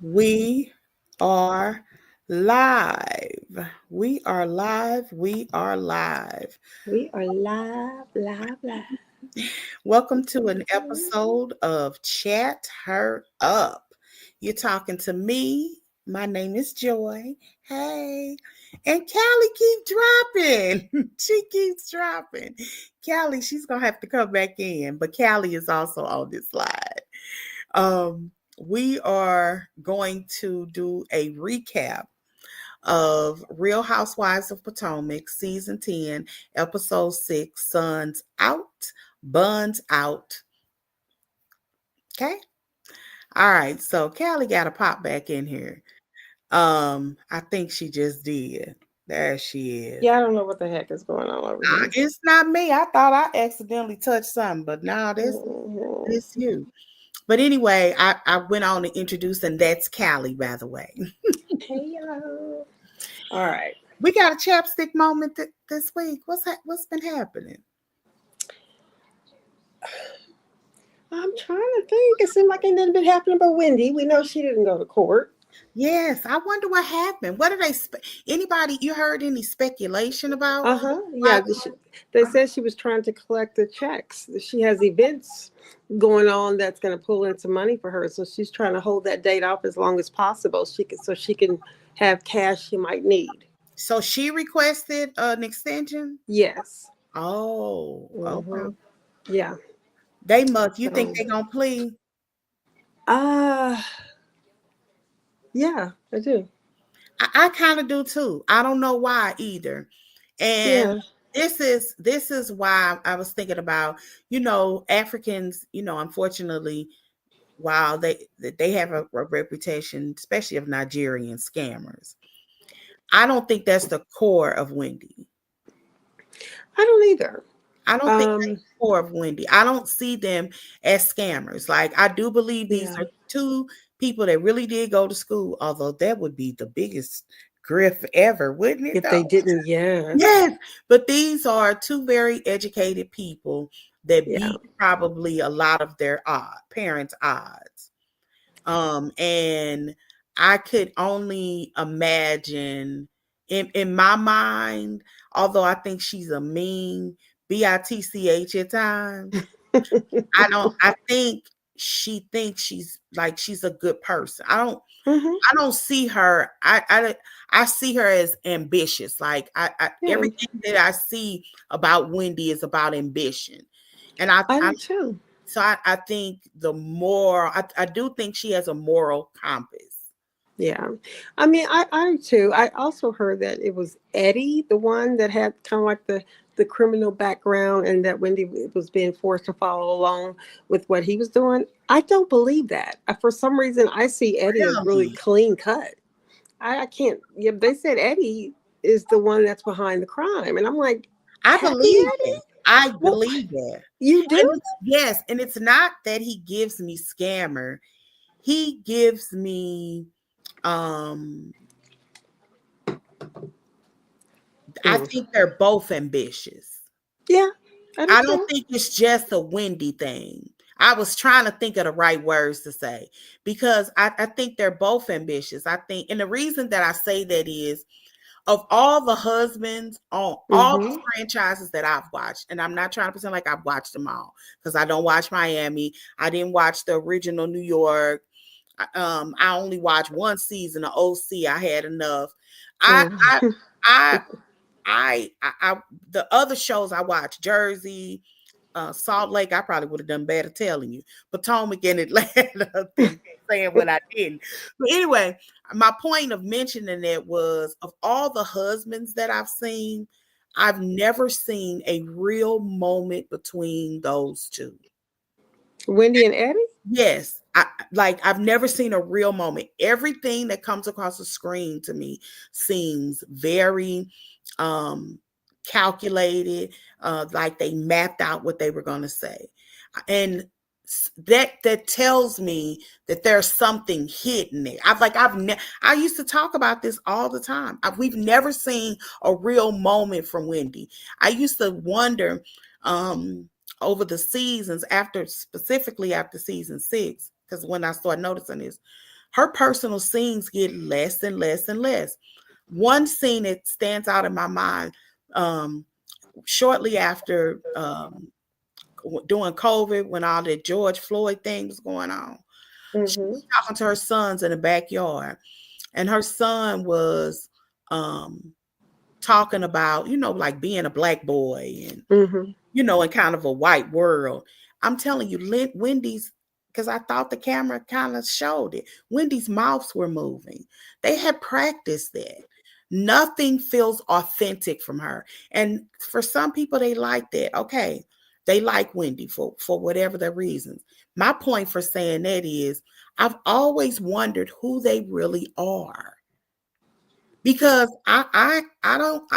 We are live. We are live. We are live. We are live, live, live. Welcome to an episode of Chat Her Up. You're talking to me. My name is Joy. Hey. And Callie keeps dropping. She keeps dropping. Callie, she's going to have to come back in. But Callie is also on this slide. We are going to do a recap of Real Housewives of Potomac, Season 10, Episode 6, Sons Out, Buns Out. Okay? All right, so Callie got to pop back in here. I think she just did. There she is. Yeah, I don't know what the heck is going on over here. It's not me. I thought I accidentally touched something, but now Mhm. it's you. But anyway, I went on to introduce, and that's Callie, by the way. Hey, y'all. All right. We got a chapstick moment this week. What's been happening? I'm trying to think. It seemed like ain't nothing been happening but Wendy. We know she didn't go to court. Yes, I wonder what happened. What did anybody, you heard any speculation about? Yeah, they said she was trying to collect the checks. She has events going on that's going to pull in some money for her. So she's trying to hold that date off as long as possible. She can have cash she might need. So she requested an extension? Yes. Oh, okay. Yeah. They must. You think So, they're gonna plead? uh yeah, I do. I kind of do too. I don't know why either. And Yeah. this is why I was thinking about, Africans, unfortunately, while they have a reputation, especially of Nigerian scammers. I don't think that's the core of Wendy. I don't either. I don't think that's the core of Wendy. I don't see them as scammers. Like, I do believe these Yeah. are two people that really did go to school, although that would be the biggest grift ever, wouldn't it If they though? didn't, yes. Yes, but these are two very educated people that Yeah. beat probably a lot of their parents' odds. And I could only imagine in my mind, although I think she's a mean bitch at times, I think she thinks she's a good person. Hmm. I don't see her. I see her as ambitious. Like Yeah. everything that I see about Wendy is about ambition, and I do too. I think I do think she has a moral compass. Yeah. I mean, I do too. I also heard that it was Eddie, the one that had kind of like the criminal background, and that Wendy was being forced to follow along with what he was doing. I don't believe that. For some reason, I see Eddie as really Really, clean cut. I can't. Yeah, they said Eddie is the one that's behind the crime, and I'm like, I Happy believe Eddie? that. I Well, believe that. you do? Yes, and it's not that he gives me scammer. He gives me um I Mm. think they're both ambitious. Yeah, I do I don't too. think it's just a Wendy thing. I was trying to think of the right words to say because I think they're both ambitious. I think, and the reason that I say that is of all the husbands on all the Hmm. franchises that I've watched, and I'm not trying to pretend like I've watched them all because I don't watch Miami. I didn't watch the original New York. I only watched one season of OC. I had enough. I I Mm. I I the other shows I watched, Jersey, Salt Lake, I probably would have done better telling you. Potomac and Atlanta than saying what I didn't. But anyway, my point of mentioning it was of all the husbands that I've seen, I've never seen a real moment between those two. Wendy and Eddie? Yes, I've never seen a real moment. Everything that comes across the screen to me seems very um calculated, like they mapped out what they were going to say. And that tells me that there's something hidden there. I used to talk about this all the time. We've never seen a real moment from Wendy. I used to wonder over the seasons, specifically after season 6, because when I started noticing this, her personal scenes get less and less and less. One scene that stands out in my mind, um, shortly after during COVID, when all the George Floyd thing was going on, she Mm-hmm. was talking to her sons in the backyard, and her son was um, talking about, like being a black boy and Mm-hmm. in kind of a white world. I'm telling you, Wendy's, because I thought the camera kind of showed it. Wendy's mouths were moving. They had practiced that. Nothing feels authentic from her. And for some people, they like that. Okay. They like Wendy for whatever the reasons. My point for saying that is I've always wondered who they really are. Because I don't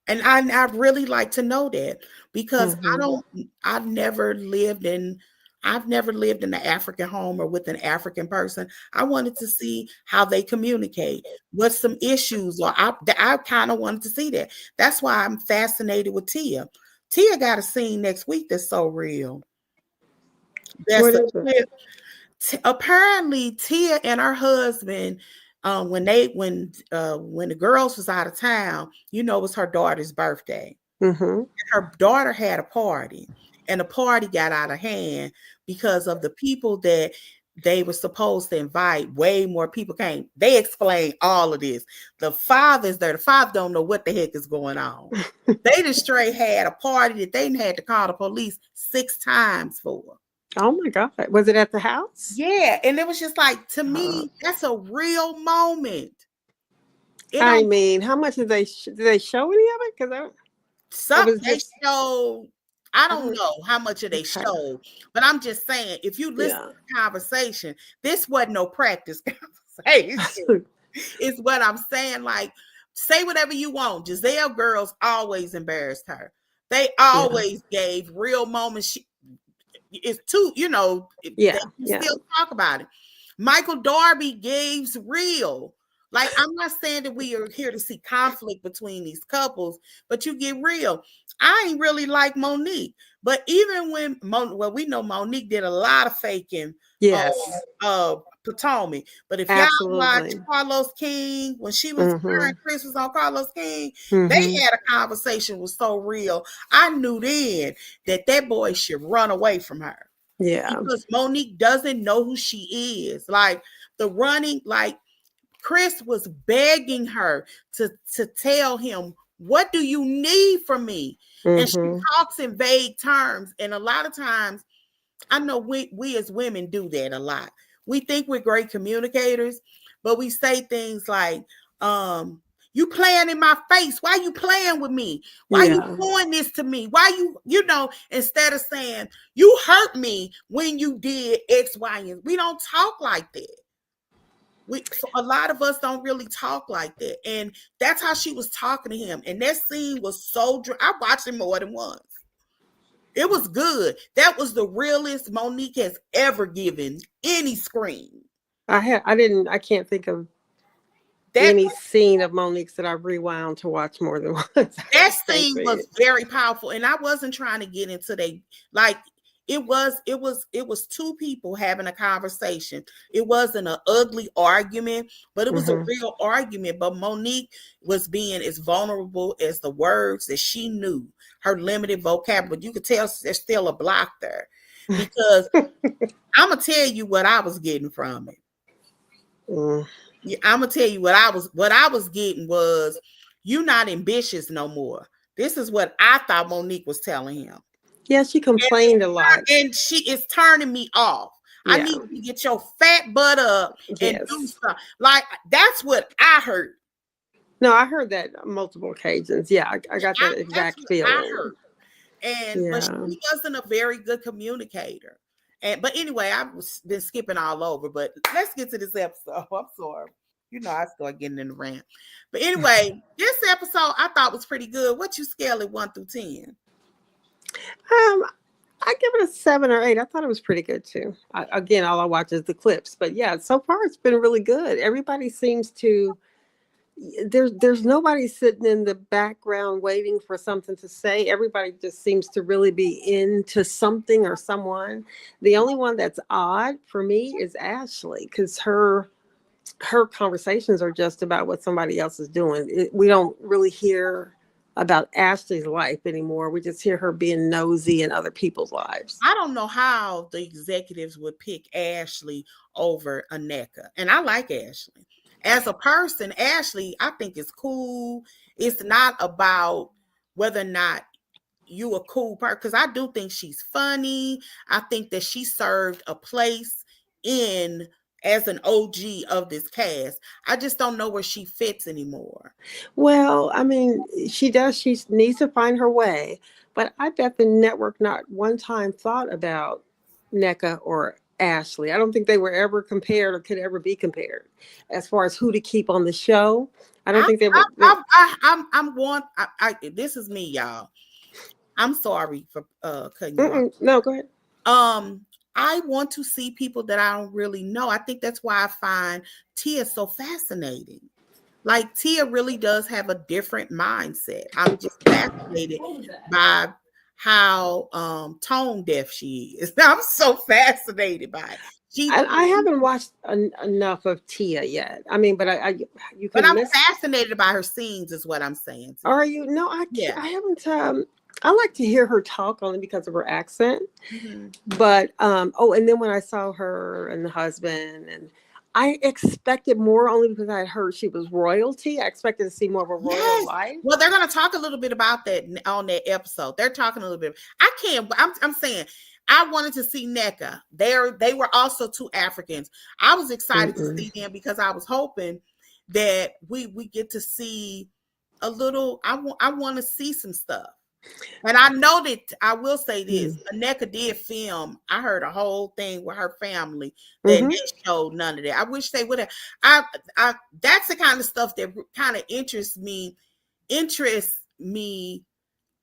and I really like to know that, because Mm-hmm. I've never lived in I've never lived in an African home or with an African person. I wanted to see how they communicate, what some issues are. I kind of wanted to see that. That's why I'm fascinated with Tia. Tia got a scene next week that's so real. That's What a is it? clip. Apparently Tia and her husband, when the girls was out of town, it was her daughter's birthday. Mm-hmm. Her daughter had a party, and the party got out of hand because of the people that they were supposed to invite. Way more people came. They explained all of this. The father's there. The father don't know what the heck is going on. They just straight had a party that they had to call the police 6 times for. Oh my God. Was it at the house? Yeah, and it was just like, to Uh, me, that's a real moment. It I don't mean, how much did they show any of it? Because it some was they just, show. I I don't don't, know how much of they okay. showed, but I'm just saying, if you listen Yeah. to the conversation, this wasn't no practice conversation. Is what I'm saying. Like, say whatever you want. Giselle girls always embarrassed her. They Yeah. always gave real moments. It's too, Yeah. that you Yeah. still talk about it. Michael Darby gives real. Like, I'm not saying that we are here to see conflict between these couples, but you get real. I ain't really like Monique, but even when well, we know Monique did a lot of faking on Yes. Potomac. But if y'all watch Absolutely. Carlos King, when her Mm-hmm. and Chris was on Carlos King, they Mm-hmm. had a conversation was so real. I knew then that boy should run away from her, Yeah. because Monique doesn't know who she is. Like, the running, like, Chris was begging her to tell him, what do you need from me? And she Mm-hmm. talks in vague terms. And a lot of times, I know we as women do that a lot. We think we're great communicators, but we say things like, um, you playing in my face. Why you playing with me? Why you Yeah. doing this to me? Why instead of saying, you hurt me when you did X, Y, and we don't talk like that. So a lot of us don't really talk like that. And that's how she was talking to him. And that scene was so I watched it more than once. It was good. That was the realest Monique has ever given any screen. I can't think of That any scene of Monique's that I've rewound to watch more than once. I that just can't scene see was it. very powerful. And I wasn't trying to get into like, it was two people having a conversation. It wasn't an ugly argument, but it was a Mm-hmm. real argument. But Monique was being as vulnerable as the words that she knew, her limited vocabulary. You could tell there's still a block there, because I'm gonna tell you what I was getting from it. Mm. Yeah, I'm gonna tell you what I was getting was, you not ambitious no more. This is what I thought Monique was telling him. Yeah, she complained a lot. And she is turning me off. I Yeah. need you to get your fat butt up and do Yes. stuff. Like, that's what I heard. No, I heard that on multiple occasions. Yeah, I got that That's exact what I feeling. heard. But Yeah. she wasn't a very good communicator. But anyway, I've been skipping all over. But let's get to this episode. I'm sorry. I start getting in the rant. But anyway, this episode I thought was pretty good. What you scale it 1 through 10? Um, I give it a 7 or 8. I thought it was pretty good too. Again, all I watch is the clips, but yeah, so far it's been really good. Everybody seems to there's nobody sitting in the background waiting for something to say. Everybody just seems to really be into something or someone. The only one that's odd for me is Ashley, because her conversations are just about what somebody else is doing. We don't really hear about Ashley's life anymore. We just hear her being nosy in other people's lives. I don't know how the executives would pick Ashley over Aneka. And I like Ashley. As a person, Ashley, I think is cool. It's not about whether or not you a cool person, because I do think she's funny. I think that she served a place in as an OG of this cast. I just don't know where she fits anymore. Well, I mean, she does. She needs to find her way. But I bet the network not one time thought about NECA or Ashley. I don't think they were ever compared or could ever be compared as far as who to keep on the show. I don't I, think they I, were. I'm going. This is me, y'all. I'm sorry for cutting you off. No, go ahead. Um, I want to see people that I don't really know. I think that's why I find Tia so fascinating. Like Tia really does have a different mindset. I'm just fascinated by how tone deaf she is. I'm so fascinated by it. She, I haven't watched enough of Tia yet. I mean, but you but can I'm miss. fascinated by her scenes, is what I'm saying to Are you. you? No, I can't. Yeah. I haven't. I like to hear her talk only because of her accent. Mm-hmm. But oh, and then when I saw her and the husband, and I expected more only because I had heard she was royalty. I expected to see more of a royal Yes. life. Well, they're going to talk a little bit about that on that episode. They're talking a little bit. I can't. I'm saying I wanted to see NECA. They were also two Africans. I was excited to Mm-mm. see them because I was hoping that we get to see a little. I want to see some stuff. And I know that I will say this: Aneka did film. I heard a whole thing with her family that Mm-hmm. they showed none of that. I wish they would have. I, I that's the kind of stuff that kind of interests me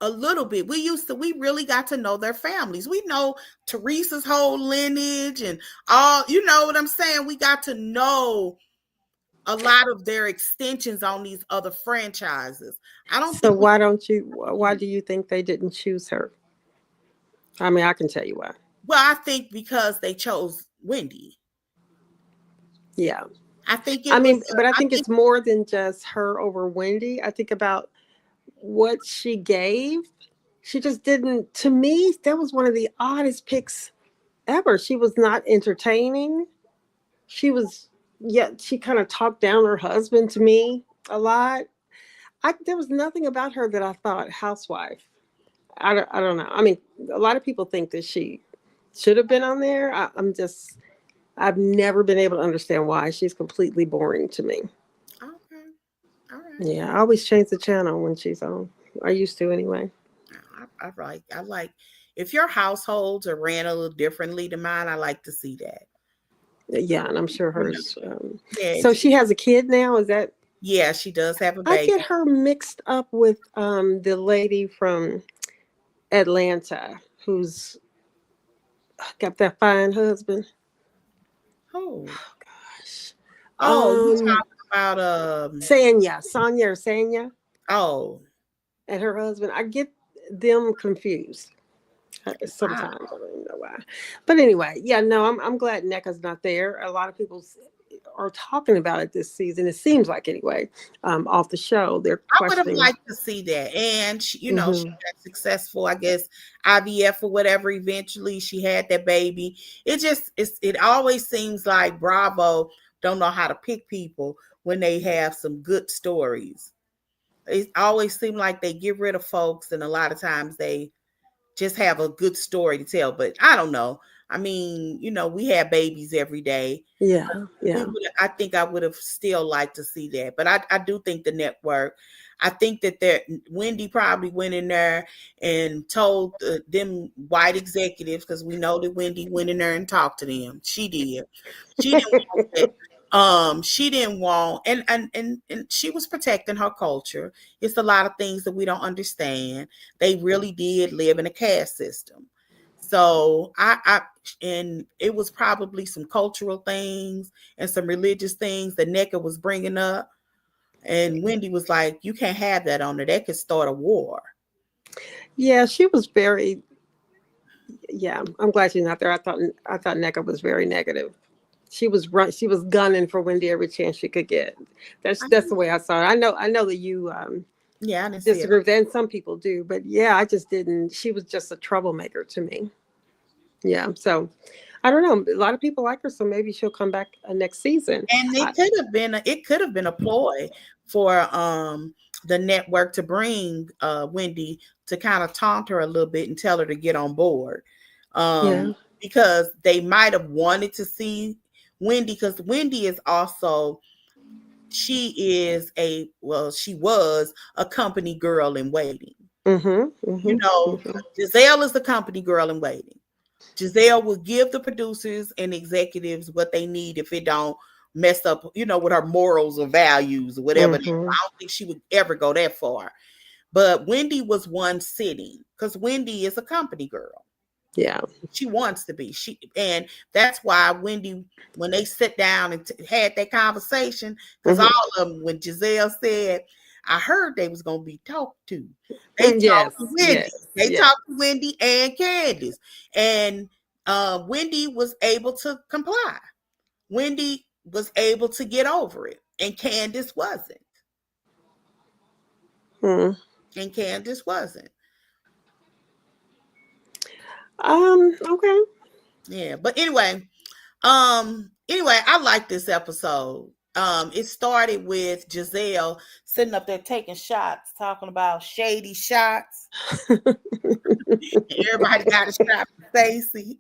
a little bit. We really got to know their families. We know Teresa's whole lineage and all. You know what I'm saying? We got to know a lot of their extensions on these other franchises. I don't So think we. why don't you? Why do you think they didn't choose her? I mean, I can tell you why. Well, I think because they chose Wendy. Yeah. I think I it was. mean, but I I think think it's more than just her over Wendy. I think about what she gave. She just didn't. To me, that was one of the oddest picks ever. She was not entertaining. She was, yeah, she kind of talked down her husband to me a lot. There was nothing about her that I thought housewife. I don't know. I mean, a lot of people think that she should have been on there. I've never been able to understand why. She's completely boring to me. okay. All right. Yeah, I always change the channel when she's on. I used to anyway. I like if your households are ran a little differently than mine. I like to see that. Yeah, and I'm sure You know. hers. Yeah. So she has a kid now. Is that? Yeah. She does have a I baby. get her mixed up with the lady from Atlanta who's got that fine husband. Oh. Gosh. Oh, you Um, talking about Sonia or Sanya, oh, and her husband. I get them confused wow. sometimes. I don't even know why. But anyway, yeah, no, I'm glad NECA's not there. A lot of people are talking about it this season. It seems like anyway, off the show, they're I would have questioning. liked to see that. And she Hmm. got successful, I guess, IVF or whatever. Eventually she had that baby. It always seems like Bravo don't know how to pick people when they have some good stories. It always seems like they get rid of folks, and a lot of times they just have a good story to tell. But I don't know. I mean, we have babies every day. Yeah, We yeah, would I think I would have still liked to see that. But I do think the network, I think that Wendy probably went in there and told them white executives, because we know that Wendy went in there and talked to them. She did. She didn't want that. She didn't want, and she was protecting her culture. It's a lot of things that we don't understand. They really did live in a caste system. So and it was probably some cultural things and some religious things that NECA was bringing up. And Wendy was like, "You can't have that on there. That could start a war." Yeah, she was very. Yeah, I'm glad she's not there. I thought NECA was very negative. She was gunning for Wendy every chance she could get. That's the way I saw it. I know that you Yeah, I didn't see it. disagree with that, and some people do, but yeah, I just didn't. She was just a troublemaker to me. Yeah, so I don't know. A lot of people like her, so maybe she'll come back next season. And I, it could have been a ploy for the network to bring Wendy to kind of taunt her a little bit and tell her to get on board. yeah. Because they might have wanted to see Wendy, because Wendy is also, she was a company girl in waiting. Mhm. You Mhm. know, Mhm. Giselle is the company girl in waiting. Giselle will give the producers and executives what they need if it don't mess up, with her morals or values or whatever. I Mhm. don't think she would ever go that far. But Wendy was one sitting, because Wendy is a company girl. Yeah. She wants to be. And that's why Wendy, when they sit down and had that conversation, because all Mhm. of them, when Giselle said, "I heard they was gonna be talked to," they talked to Yes. Wendy. Yes. They Yes. talked to Wendy and Candace, and Wendy was able to comply. Wendy was able to get over it, and Candace wasn't. Mm. And Candace wasn't. Okay. Yeah, but anyway, I like this episode. It started with Giselle sitting up there taking shots, talking about shady shots. Everybody got a shot for Stacy.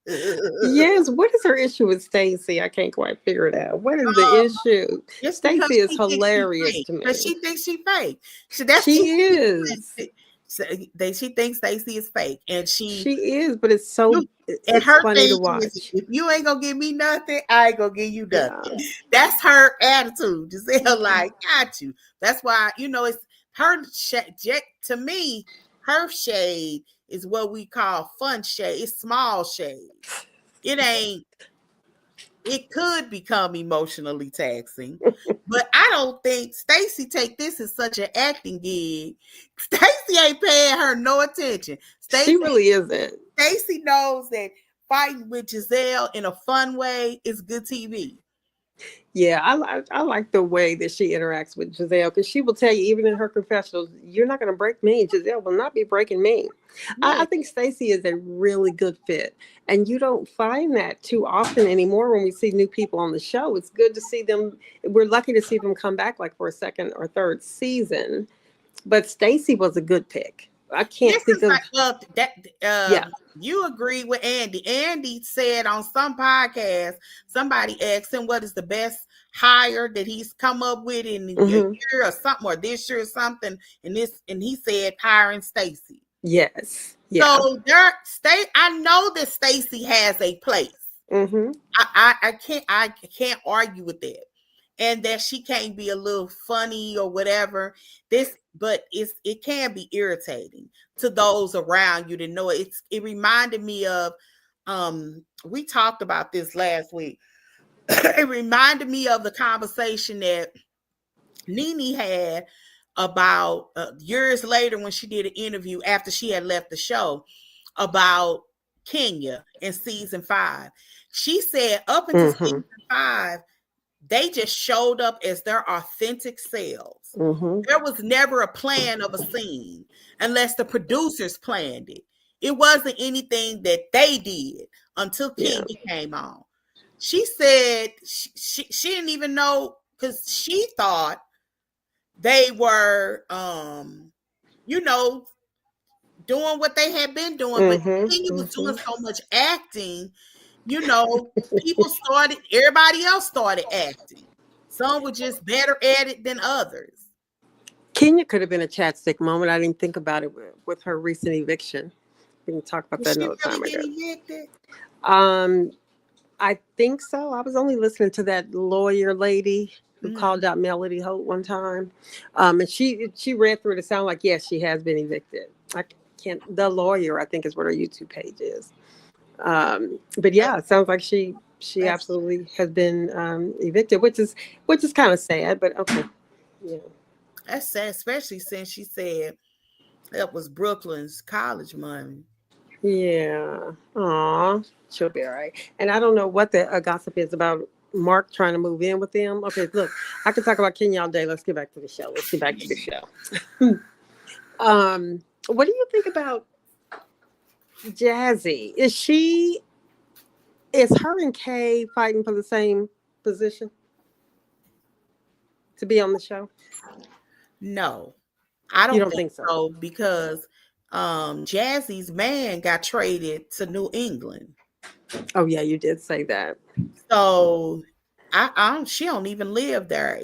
Yes, what is her issue with Stacy? I can't quite figure it out. What is the issue? Just because Stacy is she thinks she hilarious fake. to Because me. she thinks she fake. That's She easy. is. So she thinks Stacy is fake. And She is, but it's so you, and it's her funny to thing is, watch. if you ain't gonna give me nothing, I ain't gonna give you nothing. Yeah. That's her attitude. Giselle, like, got you. That's why, it's her to me, her shade is what we call fun shade. It's small shade. It ain't, it could become emotionally taxing. But I don't think Stacy take this as such an acting gig. Stacy ain't paying her no attention. She Stacy really isn't. Stacy knows that fighting with Giselle in a fun way is good TV. Yeah, I like the way that she interacts with Giselle because she will tell you even in her confessionals, "You're not going to break me. Giselle will not be breaking me." I Yeah. think Stacey is a really good fit, and you don't find that too often anymore when we see new people on the show. It's good to see them. We're lucky to see them come back like for a second or third season. But Stacey was a good pick. I can't This think is like, of. well, that Yeah. you agree with Andy. Andy said on some podcast, somebody asked him what is the best hire that he's come up with in a Hmm. year or something, or this year or something, and he said hiring Stacy. Yes. Yeah. So I know that Stacy has a place. Hmm. I can't argue with that. And that she can't be a little funny or whatever. But it can be irritating to those around you to know it. It reminded me of, we talked about this last week. It reminded me of the conversation that Nene had about years later when she did an interview after she had left the show about Kenya in season 5. She said up until Hmm. season 5, they just showed up as their authentic selves. Hmm. There was never a plan of a scene unless the producers planned it. It wasn't anything that they did until Yeah. Kenya came on. She said she didn't even know, because she thought they were, you know, doing what they had been doing, but Hmm. Kenya was doing Hmm. so much acting, people everybody else started acting. Some were just better at it than others. Kenya could have been a chapstick moment. I didn't think about it with her recent eviction. We can talk about Did that she another really time, I get guess. evicted? Um, I think so. I was only listening to that lawyer lady who Mm. called out Melody Holt one time, and she read through it. It sounded like yes, she has been evicted. I can't. The lawyer, I think, is what her YouTube page is. But That, yeah, it sounds like she that's absolutely has been evicted, which is kind of sad. But okay. Yeah. That's sad, especially since she said that was Brooklyn's college money. Yeah. Aw, she'll be all right. And I don't know what the gossip is about Mark trying to move in with them. Okay, look, I can talk about Kenya all day. Let's get back to the show. Let's get back to the show. What do you think about Jazzy? Is her and Kay fighting for the same position to be on the show? No, I You don't don't think think so? so because Jazzy's man got traded to New England. Oh yeah, you did say that. So I don't, she don't even live there.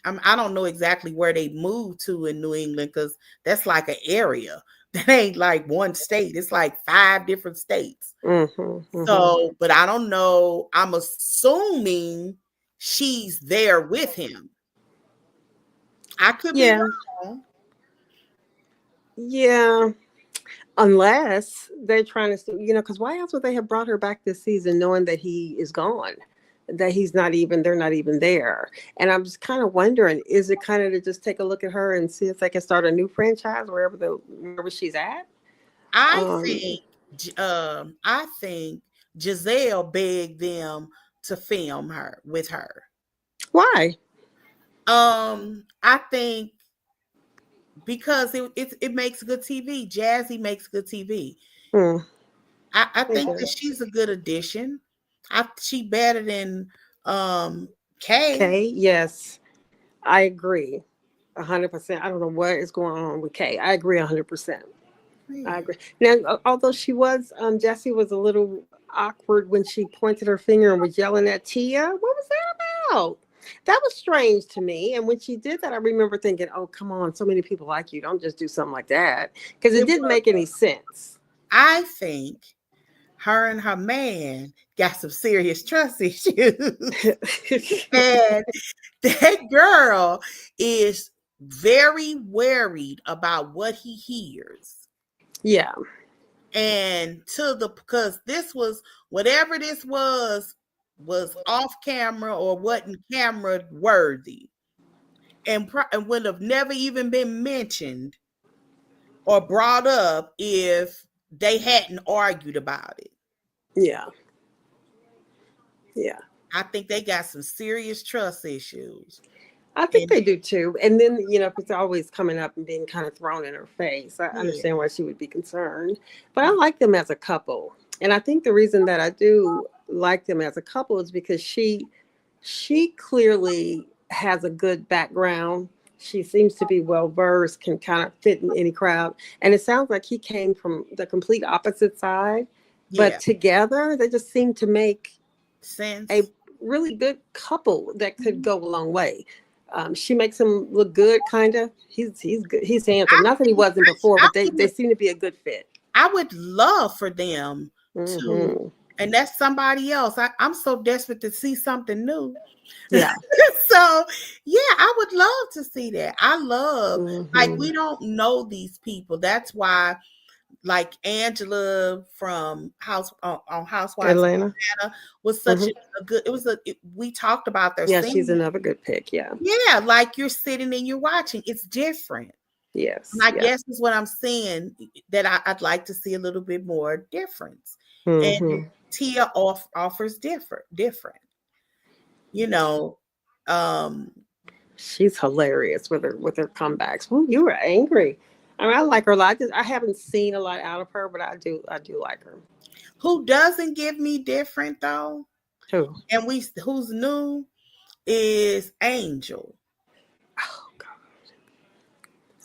I don't know exactly where they moved to in New England because that's like an area. That ain't like one state. It's like 5 different states. Mm-hmm, mm-hmm. So, but I don't know. I'm assuming she's there with him. I could be Yeah, wrong. yeah. Unless they're trying to, because why else would they have brought her back this season knowing that he is gone? That they're not even there. And I'm just kind of wondering, is it kind of to just take a look at her and see if they can start a new franchise wherever she's at? I Um, think I think Giselle begged them to film her with her. why? I think because it makes good TV. Jazzy makes good TV. Hmm, I it think that does. she's a good addition. She better than Kay. Kay, yes, I agree. 100%. I don't know what is going on with Kay. I agree 100%. I Yeah. agree. Now, although Jessie was a little awkward when she pointed her finger and was yelling at Tia. What was that about? That was strange to me. And when she did that, I remember thinking, "Oh, come on! So many people like you. Don't just do something like that," because it It didn't was. make any sense. I think her and her man got some serious trust issues. And that girl is very worried about what he hears. Yeah, And because this was whatever this was off camera or wasn't camera worthy and would have never even been mentioned or brought up if they hadn't argued about it. yeah, yeah. I think they got some serious trust issues. I think And they do too. And then, if it's always coming up and being kind of thrown in her face, I yeah, understand why she would be concerned. But I like them as a couple. And I think the reason that I do like them as a couple is because she clearly has a good background. She seems to be well versed, can kind of fit in any crowd. And it sounds like he came from the complete opposite side. But yeah, together, they just seem to make a sense. really good couple that could Mhm. go a long way. She makes him look good, kind of. He's good. He's handsome. I Not that he think wasn't before, I but they would seem to be a good fit. I would love for them to, Hmm. and that's somebody else. I'm so desperate to see something new. Yeah. So yeah, I would love to see that. I love, like, Hmm. we don't know these people. That's why, like, Angela from on Housewives of Atlanta. Atlanta was such Hmm. a good. We talked about their Yeah, she's scene. another good pick. Yeah. Yeah, like you're sitting and you're watching. It's different. And Yes. I Yeah. guess is what I'm saying, that I'd like to see a little bit more difference. And Hmm. Tia offers different. You know, um, She's hilarious with her comebacks. Well, you were angry. I mean, I like her a lot. I haven't seen a lot out of her, but I do like her. who doesn't give me different though, Who? and who's new is Angel. Oh God,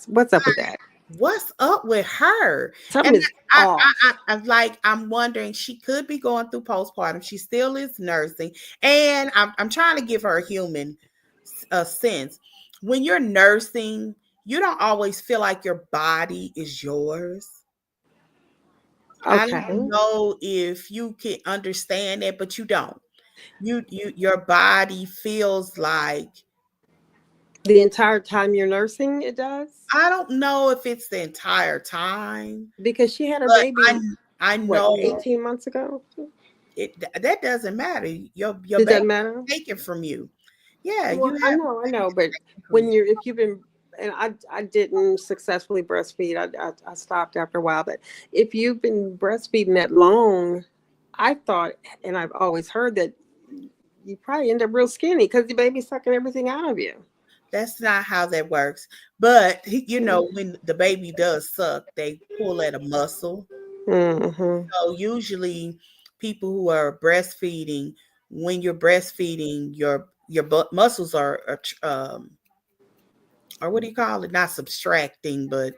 what's up with that? What's up with her? And Something is I, I, off. I'm wondering, she could be going through postpartum. She still is nursing, and I'm trying to give her a human sense. When you're nursing, you don't always feel like your body is yours. I don't Okay. know if you can understand that, but you don't. Your body feels like, The entire time you're nursing, it does? I don't know if it's the entire time, Because she had her but baby, I what, know 18 months ago? that doesn't matter. Your It baby doesn't matter? taken from you. Yeah, you Well, have I know, but increase. if you've been, and I didn't successfully breastfeed. I stopped after a while. But if you've been breastfeeding that long, I thought, and I've always heard that you probably end up real skinny because the baby's sucking everything out of you. That's not how that works. But Mm. when the baby does suck, they pull at a muscle. Mm-hmm. So usually, people who are breastfeeding, when you're breastfeeding, your muscles or what do you call it? Not subtracting, but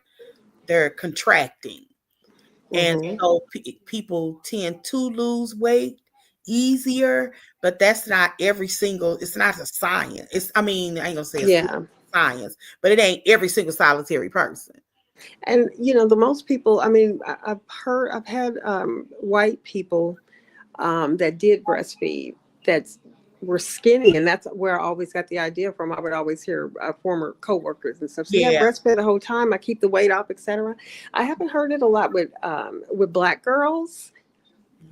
they're contracting. And Mm-hmm. so people tend to lose weight easier, but that's not it's not a science. I mean, I ain't gonna say it's Yeah. science, but it ain't every single solitary person. And the most people, I mean, I've had white people that did breastfeed that were skinny, and that's where I always got the idea from. I would always hear former coworkers and stuff say, "Yeah, I Yeah, breastfed the whole time. I keep the weight off, etc." I haven't heard it a lot with black girls.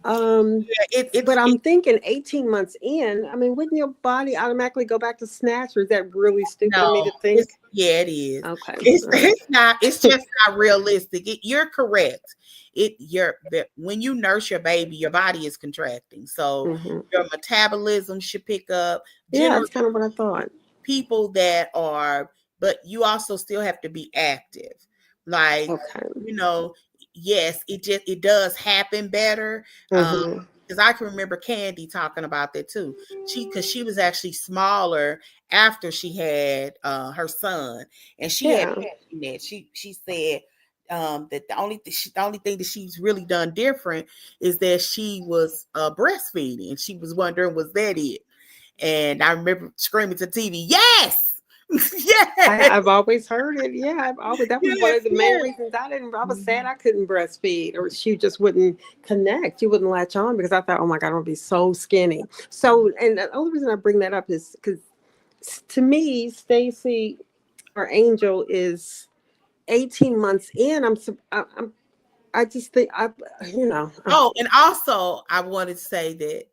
yeah, But I'm thinking 18 months in, I mean, wouldn't your body automatically go back to snatch, or is that really stupid of me no, to think? it is. Okay, It's all right. it's not. It's just not realistic. You're correct. When you nurse your baby, your body is contracting, so Hmm. your metabolism should pick up. Yeah, Generally, that's kind of what I thought. people that are, but you also still have to be active. Like, Okay. you know, yes, it does happen better. Hmm. Because I can remember Candy talking about that too. Because she was actually smaller after she had her son, and she had Yeah. mentioned that she said that the only thing that she's really done different is that she was breastfeeding, and she was wondering, was that it? And I remember screaming to TV, yes, yes, I've always heard it. Yeah, I've always, that was one yes, of the main yes. reasons I was sad Mhm. I couldn't breastfeed, or she just wouldn't connect. She wouldn't latch on because I thought, oh my God, I'm gonna be so skinny. So, and the only reason I bring that up is because to me, Stacy or Angel is 18 months in. I just think Oh, and also I wanted to say that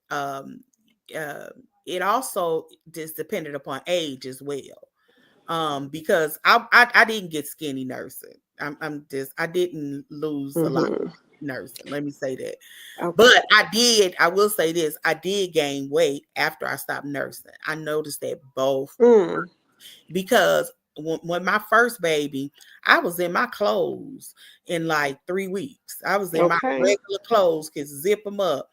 uh, it also is dependent upon age as well. Because I didn't get skinny nursing. I didn't lose a lot hmm. nursing. Let me say that. Okay. But I will say this, I did gain weight after I stopped nursing. I noticed that both Mm, because when my first baby, I was in my clothes in like 3 weeks. I was in my okay. regular clothes, could zip them up.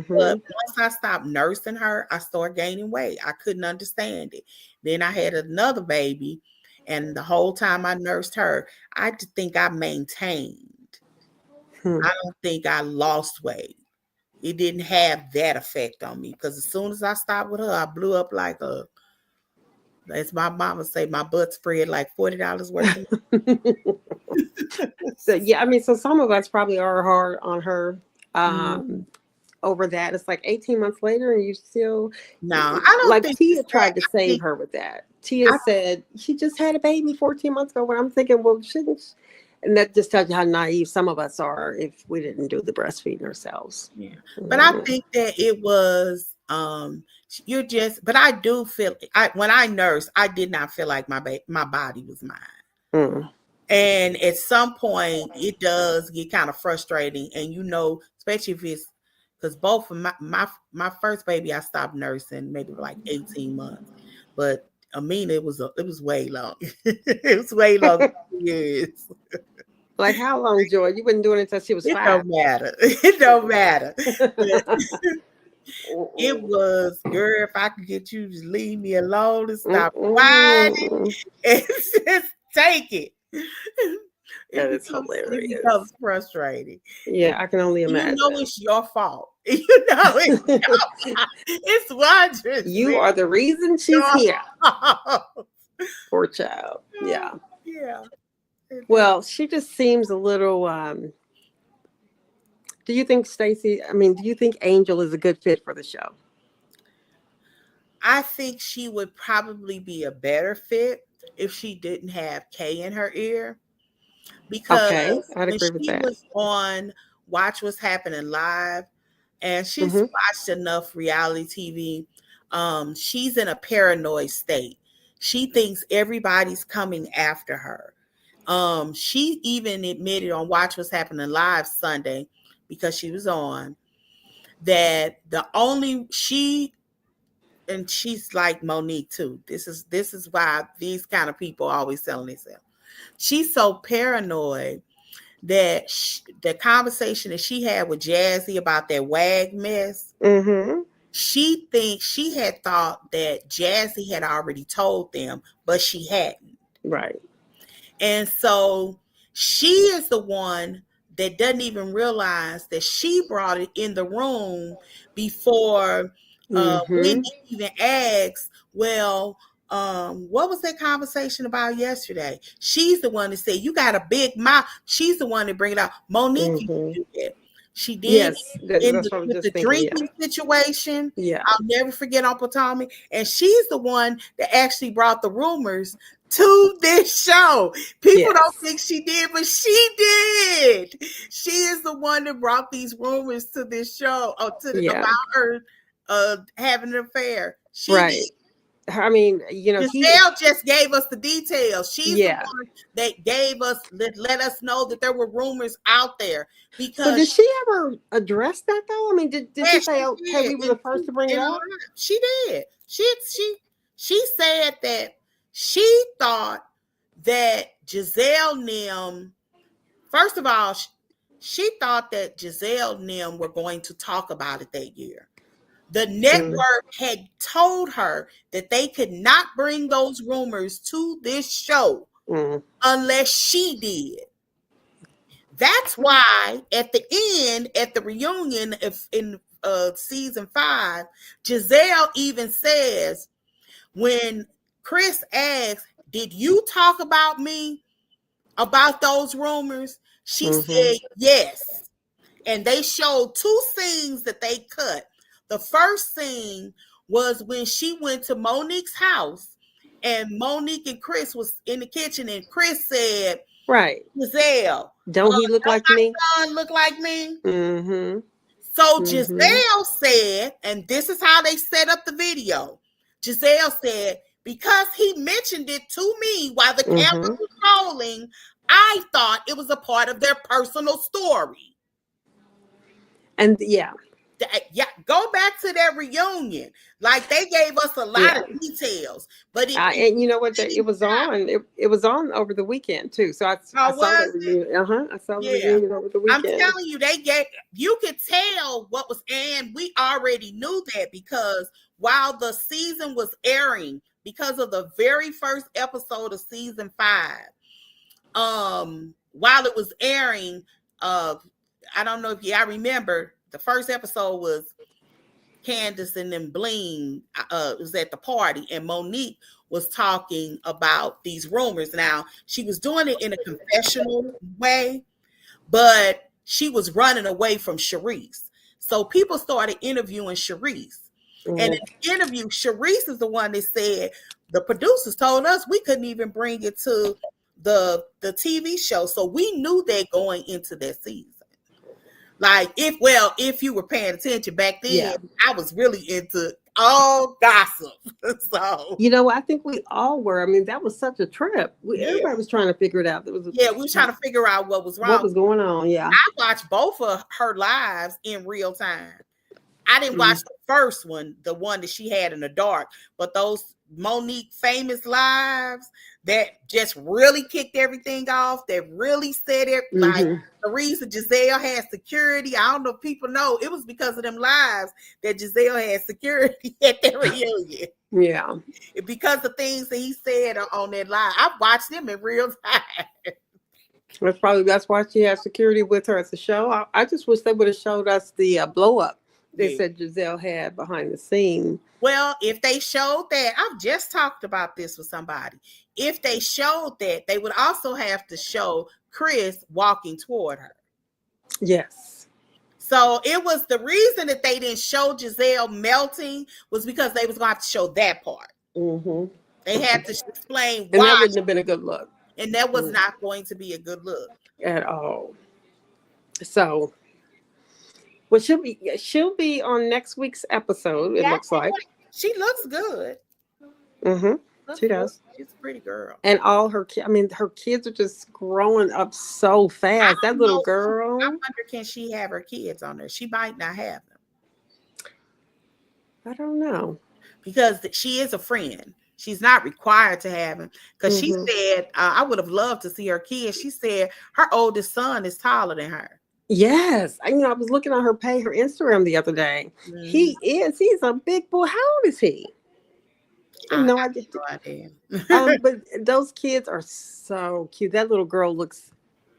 But Hmm. once I stopped nursing her, I started gaining weight. I couldn't understand it. Then I had another baby, and the whole time I nursed her, I just think I maintained. Hmm. I don't think I lost weight. It didn't have that effect on me because as soon as I stopped with her, I blew up like as my mama say, my butt spread like $40 worth of So yeah, I mean, so some of us probably are hard on her mm. over that. It's like 18 months later, and you still, No, I don't like think Tia it's that. tried to save her with that. Tia I said she just had a baby 14 months ago. When I'm thinking, well, shouldn't and that just tells you how naive some of us are if we didn't do the breastfeeding ourselves. Yeah. But I Mm, think that it was you're just but I do feel I when I nursed, I did not feel like my body was mine. mm, And at some point it does get kind of frustrating and especially if it's because both of my first baby I stopped nursing maybe like 18 months. But Amina it was way long. It was way longer than years. like how long, Joy? You wouldn't do it until she was It 5. don't matter. It don't matter. It Mm-mm. was, girl, if I could get you to leave me alone and stop whining Mm-mm. and just take it. That is It hilarious. becomes frustrating. And Yeah, I can only you know imagine. it's your fault. You know it's your fault. It's 100% You are the reason she's your here. fault. Poor child. Yeah. Yeah. Well, she just seems a little. Do you think Stacy? I mean, do you think Angel is a good fit for the show? I think she would probably be a better fit if she didn't have Kay in her ear. Okay, Because I'd when agree with she that. was on Watch What's Happening Live, and she's Hmm. watched enough reality TV, She's in a paranoid state. She thinks everybody's coming after her. She even admitted on Watch What's Happening Live Sunday, because she was on, that the only she, and she's like Monique too. This is why these kind of people always selling themselves. She's so paranoid that the conversation that she had with Jazzy about that wag mess, Mm-hmm. she thinks she had thought that Jazzy had already told them, but she hadn't. Right. And so she is the one that doesn't even realize that she brought it in the room before Mm-hmm. Wendy even asked, well, what was that conversation about yesterday? She's the one that said, you got a big mouth. She's the one that bring it out. Monique used Mm-hmm. to do that. She did Yes, in that's what I was with just the thinking. Yeah. drinking situation. Yeah. I'll never forget Uncle Tommy. And she's the one that actually brought the rumors to this show. People don't Yes. think she did, but she did. She is the one that brought these rumors to this show, Yeah. about her having an affair. She did. Right. I mean, he. Giselle just gave us the details. She's the Yeah. one that gave us, let us know that there were rumors out there, So because did she ever address that though? I mean, did she yeah, say, she "Okay, did we were the first to bring it in a up"? live. She did. She said that she thought that Giselle Nim, first of all, she thought that Giselle Nim were going to talk about it that year. The Mm, network had told her that they could not bring those rumors to this show mm, unless she did. That's why at the end, at the reunion, if in season 5, Giselle even says, when Chris asks, "Did you talk about me about those rumors?" She mm-hmm. said yes. And they showed 2 scenes that they cut. The first scene was when she went to Monique's house, and Monique and Chris was in the kitchen, and Chris said, Right. Giselle, Don't he look don't like me? my son look like me? Mm-hmm. So Mm-hmm. Giselle said, and this is how they set up the video. Giselle said, because he mentioned it to me while the camera Mm-hmm. was rolling, I thought it was a part of their personal story. And yeah, Yeah, go back to that reunion. Like, they gave us a lot yeah. of details, but And you know what? It didn't was stop. on. It was on over the weekend too. So I Oh, saw was the it? reunion. I saw the Yeah. reunion over the I'm weekend. telling you, you could tell what was, and we already knew that, because while the season was airing, because of the very first episode of season 5, while it was airing, uh, I don't know if I remember, the first episode was Candace and then Bling was at the party, and Monique was talking about these rumors. Now, she was doing it in a confessional way, but she was running away from Sharice. So people started interviewing Sharice. And in Mm, the interview, Sharice is the one that said, the producers told us we couldn't even bring it to the TV show. So we knew that going into that season. Like, if you were paying attention back then, yeah. I was really into all gossip. So You know, I think we all were. I mean, that was such a trip. yeah. Everybody was trying to figure it out. There was Yeah, we were trying to figure out what was what wrong. was going on. Yeah. I watched both of her lives in real time. I didn't watch Mm, the first one, the one that she had in the dark, but those Monique famous lives that just really kicked everything off, that really said it, like mm-hmm. the reason Giselle had security. I don't know if people know, it was because of them lives that Giselle had security at their reunion. Yeah. Because of things that he said on that live. I watched them in real time. That's why she had security with her at the show. I just wish they would have showed us the blow up they Yeah. said Giselle had behind the scene. Well, if they showed that, I've just talked about this with somebody. If they showed that, they would also have to show Chris walking toward her. Yes. So it was the reason that they didn't show Giselle melting was because they was going to have to show that part. Mm-hmm. They had to explain And that why, wouldn't have been a good look. and that was not going to be a good look. At all. So, well, she'll be on next week's episode. It Yeah, I looks can't like. wait. She looks good. Mm-hmm. Looks She good. does. She's a pretty girl. And all her kids, I mean, her kids are just growing up so I fast. That don't little know. I girl, wonder, can she have her kids on there? She might not have them I don't know. because she is a friend. She's not required to have them because she Hmm. said, I would have loved to see her kids. She said her oldest son is taller than her. Yes. I was looking on her page, her Instagram the other day. Mhm. He's a big boy. How old is he? I have No idea. no idea. But those kids are so cute. That little girl looks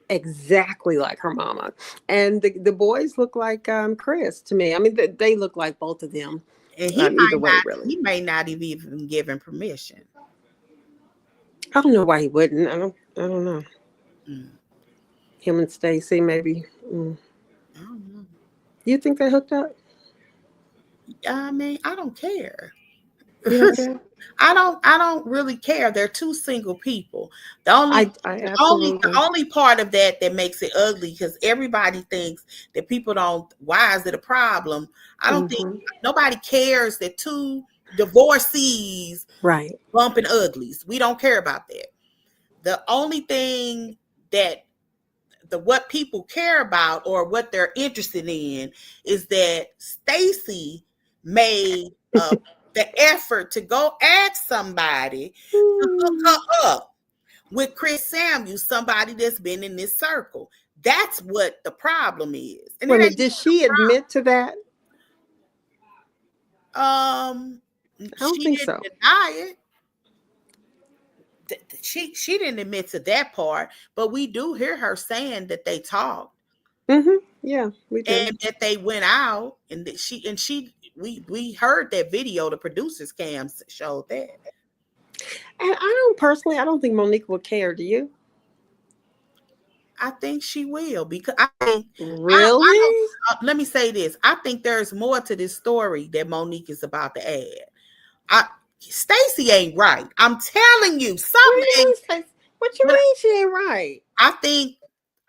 exactly like her mama. And the boys look like Chris to me. I mean, they look like both of them. And Either way, really. he may not have even given permission. I don't know why he wouldn't. I don't know. Mm, Him and Stacy, maybe. Mm. I don't know. You think they hooked up? I mean, I don't care. You don't care? I don't really care. They're two single people. I The absolutely. only part of that that makes it ugly because everybody thinks that people don't, why is it a problem? I don't think Hmm. nobody cares that two divorcees Right. bumping uglies. We don't care about that. The only thing that what people care about or what they're interested in is that Stacy made the effort to go ask somebody to hook Hmm. her up with Chris Samuels, somebody that's been in this circle. That's what the problem is, and Wait it a ain't minute. Did she admit to that? um I don't she think didn't so. deny it. She didn't admit to that part, but we do hear her saying that they talked Hmm. Yeah, we do. and that they went out and that she we heard that video. The producers cams showed that. And I don't think Monique would care. Do you? I think she will because I think I don't. Really? Let me say this. I think there's more to this story that Monique is about to add. I Stacy ain't right. I'm telling you, What do something you ain't. mean? What you But mean she ain't right?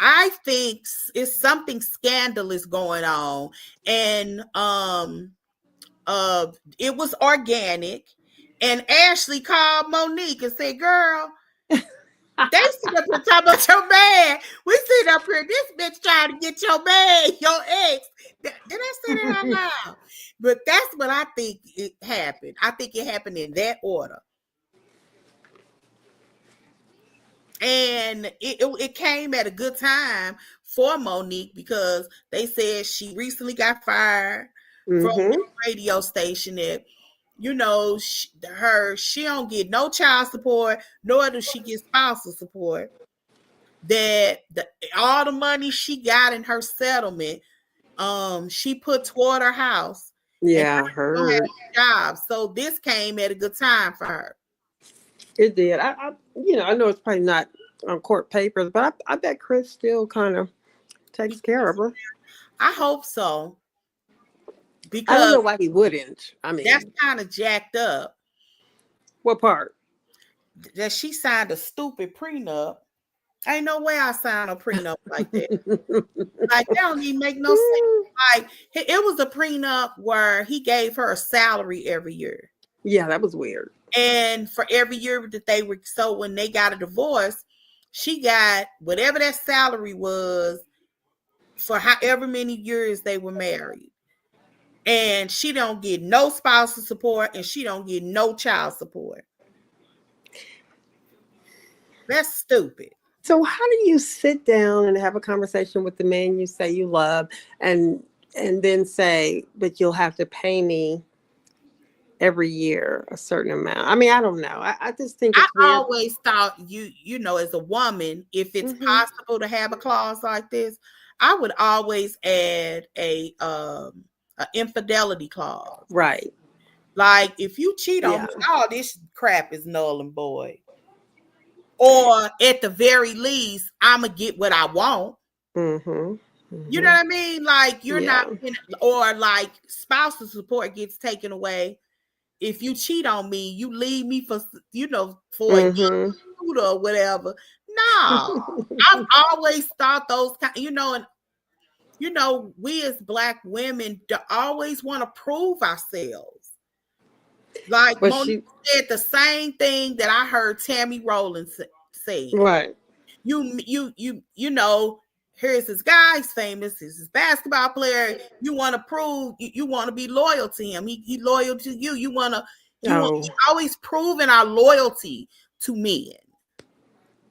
I think it's something scandalous going on, and uh it was organic. And Ashley called Monique and said, "Girl, they sit up here talking about your man. We sit up here, this bitch trying to get your man, your ex." Did I say that out loud? But that's what I think it happened. I think it happened in that order. And it came at a good time for Monique because they said she recently got fired from Mm-hmm. a radio station that, she don't get no child support, nor does she get spousal support. That all the money she got in her settlement, she put toward her house, and Yeah, I now she don't have heard. a job. So this came at a good time for her. It did. I know it's probably not on court papers, but I bet Chris still kind of takes He, care of her. I hope so I don't because know why he wouldn't. I that's mean, kind of jacked up what part? that she signed a stupid prenup. Ain't no way I signed a prenup like that. Like that don't even make no sense. Like it was a prenup where he gave her a salary every year. Yeah, that was weird. And for every year that they were, so when they got a divorce, she got whatever that salary was for however many years they were married. And she don't get no spousal support and she don't get no child support. That's stupid. So how do you sit down and have a conversation with the man you say you love and then say, but you'll have to pay me every year a certain amount? I mean, I don't know. I just think I it's weird. always thought as a woman, if it's Hmm. possible to have a clause like this, I would always add a infidelity clause. Right. Like if you cheat on Yeah. me, all this crap is null and void. Or at the very least, I'ma get what I want. Hmm. You know Hmm. what I mean? Like you're not Yeah. or like spousal support gets taken away. If you cheat on me, you leave me for for a young Hmm. shooter or whatever. No, I've always thought those kind, and we as Black women always want to prove ourselves. Like But Monique she, said the same thing that I heard Tammy Rowland say. right. You know, here's this guy's famous, he's his basketball player. You want to prove you want to be loyal to him. He loyal to you. You want Oh, always proving our loyalty to men.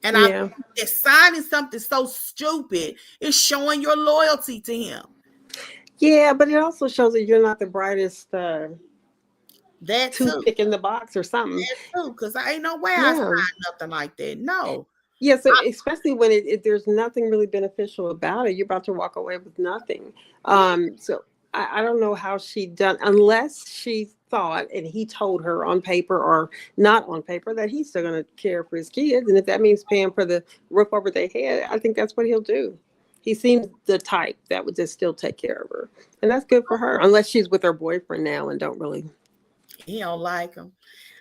And I yeah. think that signing something so stupid is showing your loyalty to him. Yeah, but it also shows that you're not the brightest That too. toothpick in the box or something. That too. Because I ain't no way I Yeah. signed nothing like that. No. Yeah, so especially when there's nothing really beneficial about it, you're about to walk away with nothing. Yeah. So I don't know how she done, unless she thought and he told her on paper or not on paper that he's still going to care for his kids, and if that means paying for the roof over their head, I think that's what he'll do. He seems the type that would just still take care of her, and that's good for her. Unless she's with her boyfriend now and don't really, He don't like him.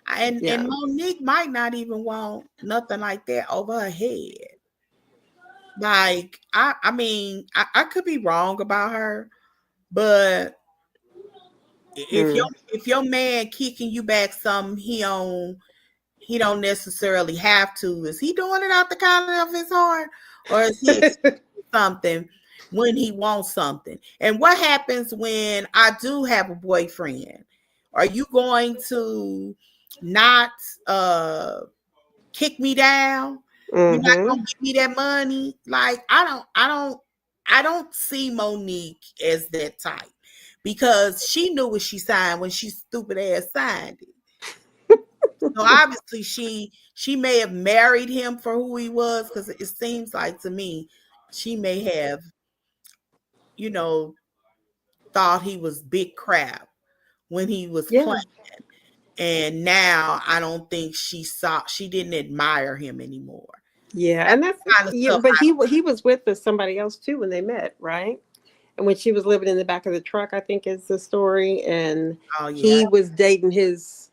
And yeah. Monique might not even want nothing like that over her head. Like I mean, I could be wrong about her, but Mm. if your man kicking you back something he don't necessarily have to. Is he doing it out the corner of his heart, or is he expecting something when he wants something? And what happens when I do have a boyfriend? Are you going to not kick me down? You're not Mm-hmm. gonna give me that money? Like I don't see Monique as that type because she knew what she signed when she stupid ass signed it. So obviously she may have married him for who he was because it seems like to me she may have, you know, thought he was big crap when he was Yeah. playing. And now I don't think she didn't admire him anymore. Yeah, and that's Kind of yeah. stuff. But he was with somebody else too when they met, right? And when she was living in the back of the truck, I think is the story, and Oh yeah, he was dating his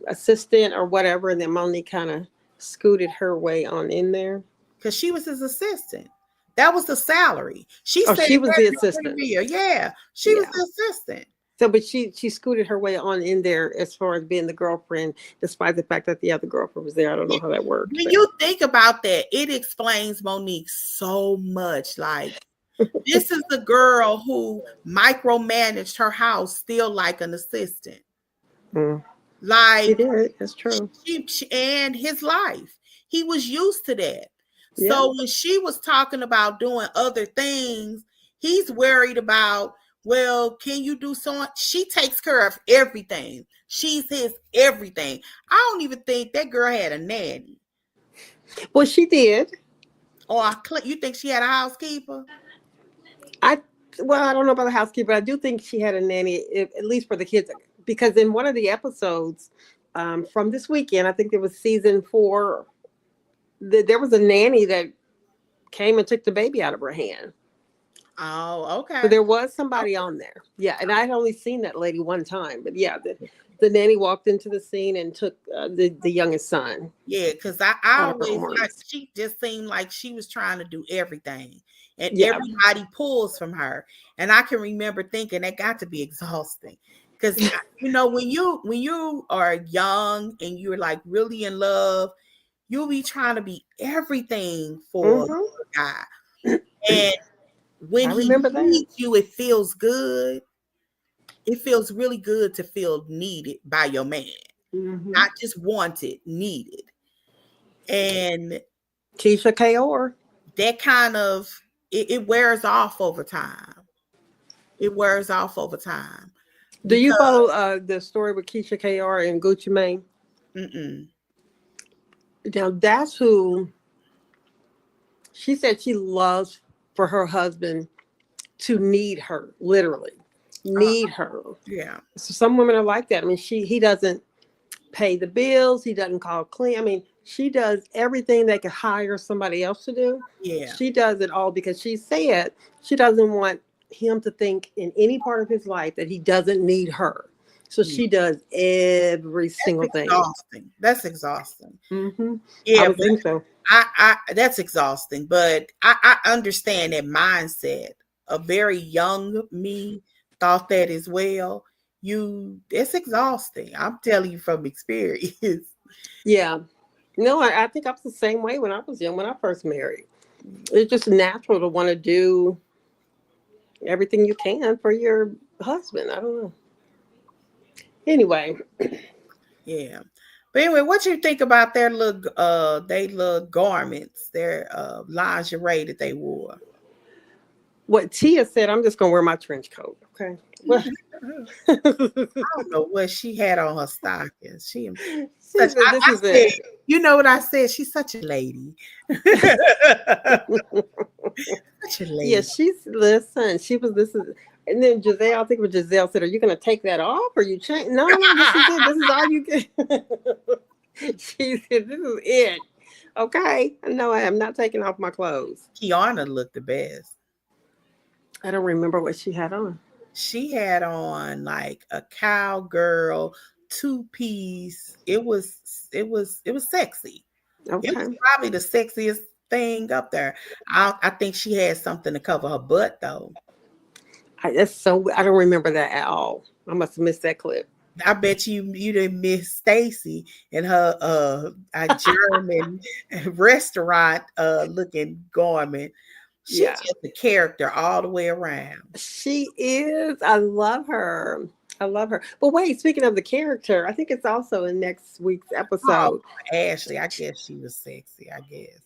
assistant or whatever, and then Monique kind of scooted her way on in there. because she was his assistant. That was the salary. She Oh, said she was that the in the assistant. interview. Yeah, she was Yeah. the assistant. So, but she scooted her way on in there as far as being the girlfriend, despite the fact that the other girlfriend was there. I don't know how that worked, When but you think about that, it explains Monique so much. Like, this is the girl who micromanaged her house still like an assistant. mm, she Like, did. That's true. and his life. He was used to that. Yeah. So when she was talking about doing other things, he's worried about, well, can you do so? She takes care of everything. She's his everything. I don't even think that girl had a nanny. Well, she did. Or you think she had a housekeeper? I well, I don't know about the housekeeper. I do think she had a nanny, at least for the kids, because in one of the episodes from this weekend, I think it was season 4. There was a nanny that came and took the baby out of her hand. Oh, So okay. there was somebody on there. Yeah, and I'd only seen that lady one time, but yeah, the nanny walked into the scene and took the youngest son Yeah, because I out of her always like arms. she just seemed like she was trying to do everything. And Yeah. everybody pulls from her. And I can remember thinking that got to be exhausting. Because you know, when you are young and you're like really in love, you'll be trying to be everything for Hmm. a guy. And when I he remember that. needs you, it feels good. It feels really good to feel needed by your man. Hmm. Not just wanted, needed. And Keisha Kaur. that kind of it wears off over time. It wears off over time Do you because follow the story with Keisha Kr and Gucci Mane? mm-mm, Now that's who she said she loves for her husband to need her, literally uh, need her. yeah, So some women are like that. I mean, he doesn't pay the bills, he doesn't call clean. I mean, she does everything they could hire somebody else to do. yeah, She does it all because she said she doesn't want him to think in any part of his life that he doesn't need her. So yeah. she does every That's single thing. exhausting. That's exhausting. Hmm. I Yeah, would but think so. I that's exhausting. But I understand that mindset. A very young me thought that as well. it's exhausting. I'm telling you from experience. Yeah. No, I think I was the same way when I was young, when I first married. It's just natural to want to do everything you can for your husband. I don't know. Anyway, Yeah. But anyway, what you think about they little garments, their lingerie that they wore? what Tia said, I'm just going to wear my trench coat. Okay. Well, I don't know what she had on her stockings. She she such said, this I is said, it. you know what I said? She's such a lady. Such a Yeah, lady. listen, she was, this is, and then Giselle, I think it was Giselle said, are you going to take that off or you change? No, no, this is it. This is all you get. She said, this is it. Okay. No, I am not taking off my clothes. Kiana looked the best. I don't remember what she had on. She had on like a cowgirl two-piece. It was sexy. It was Okay. probably the sexiest thing up there. I think she had something to cover her butt though. I don't remember that at all. I must have missed that clip. I bet you didn't miss Stacy and her a German restaurant looking garment. She's Yeah. just a character all the way around. She is. I love her. I love her. But wait, speaking of the character, I think it's also in next week's Oh, episode. Ashley, I guess she was sexy, I guess.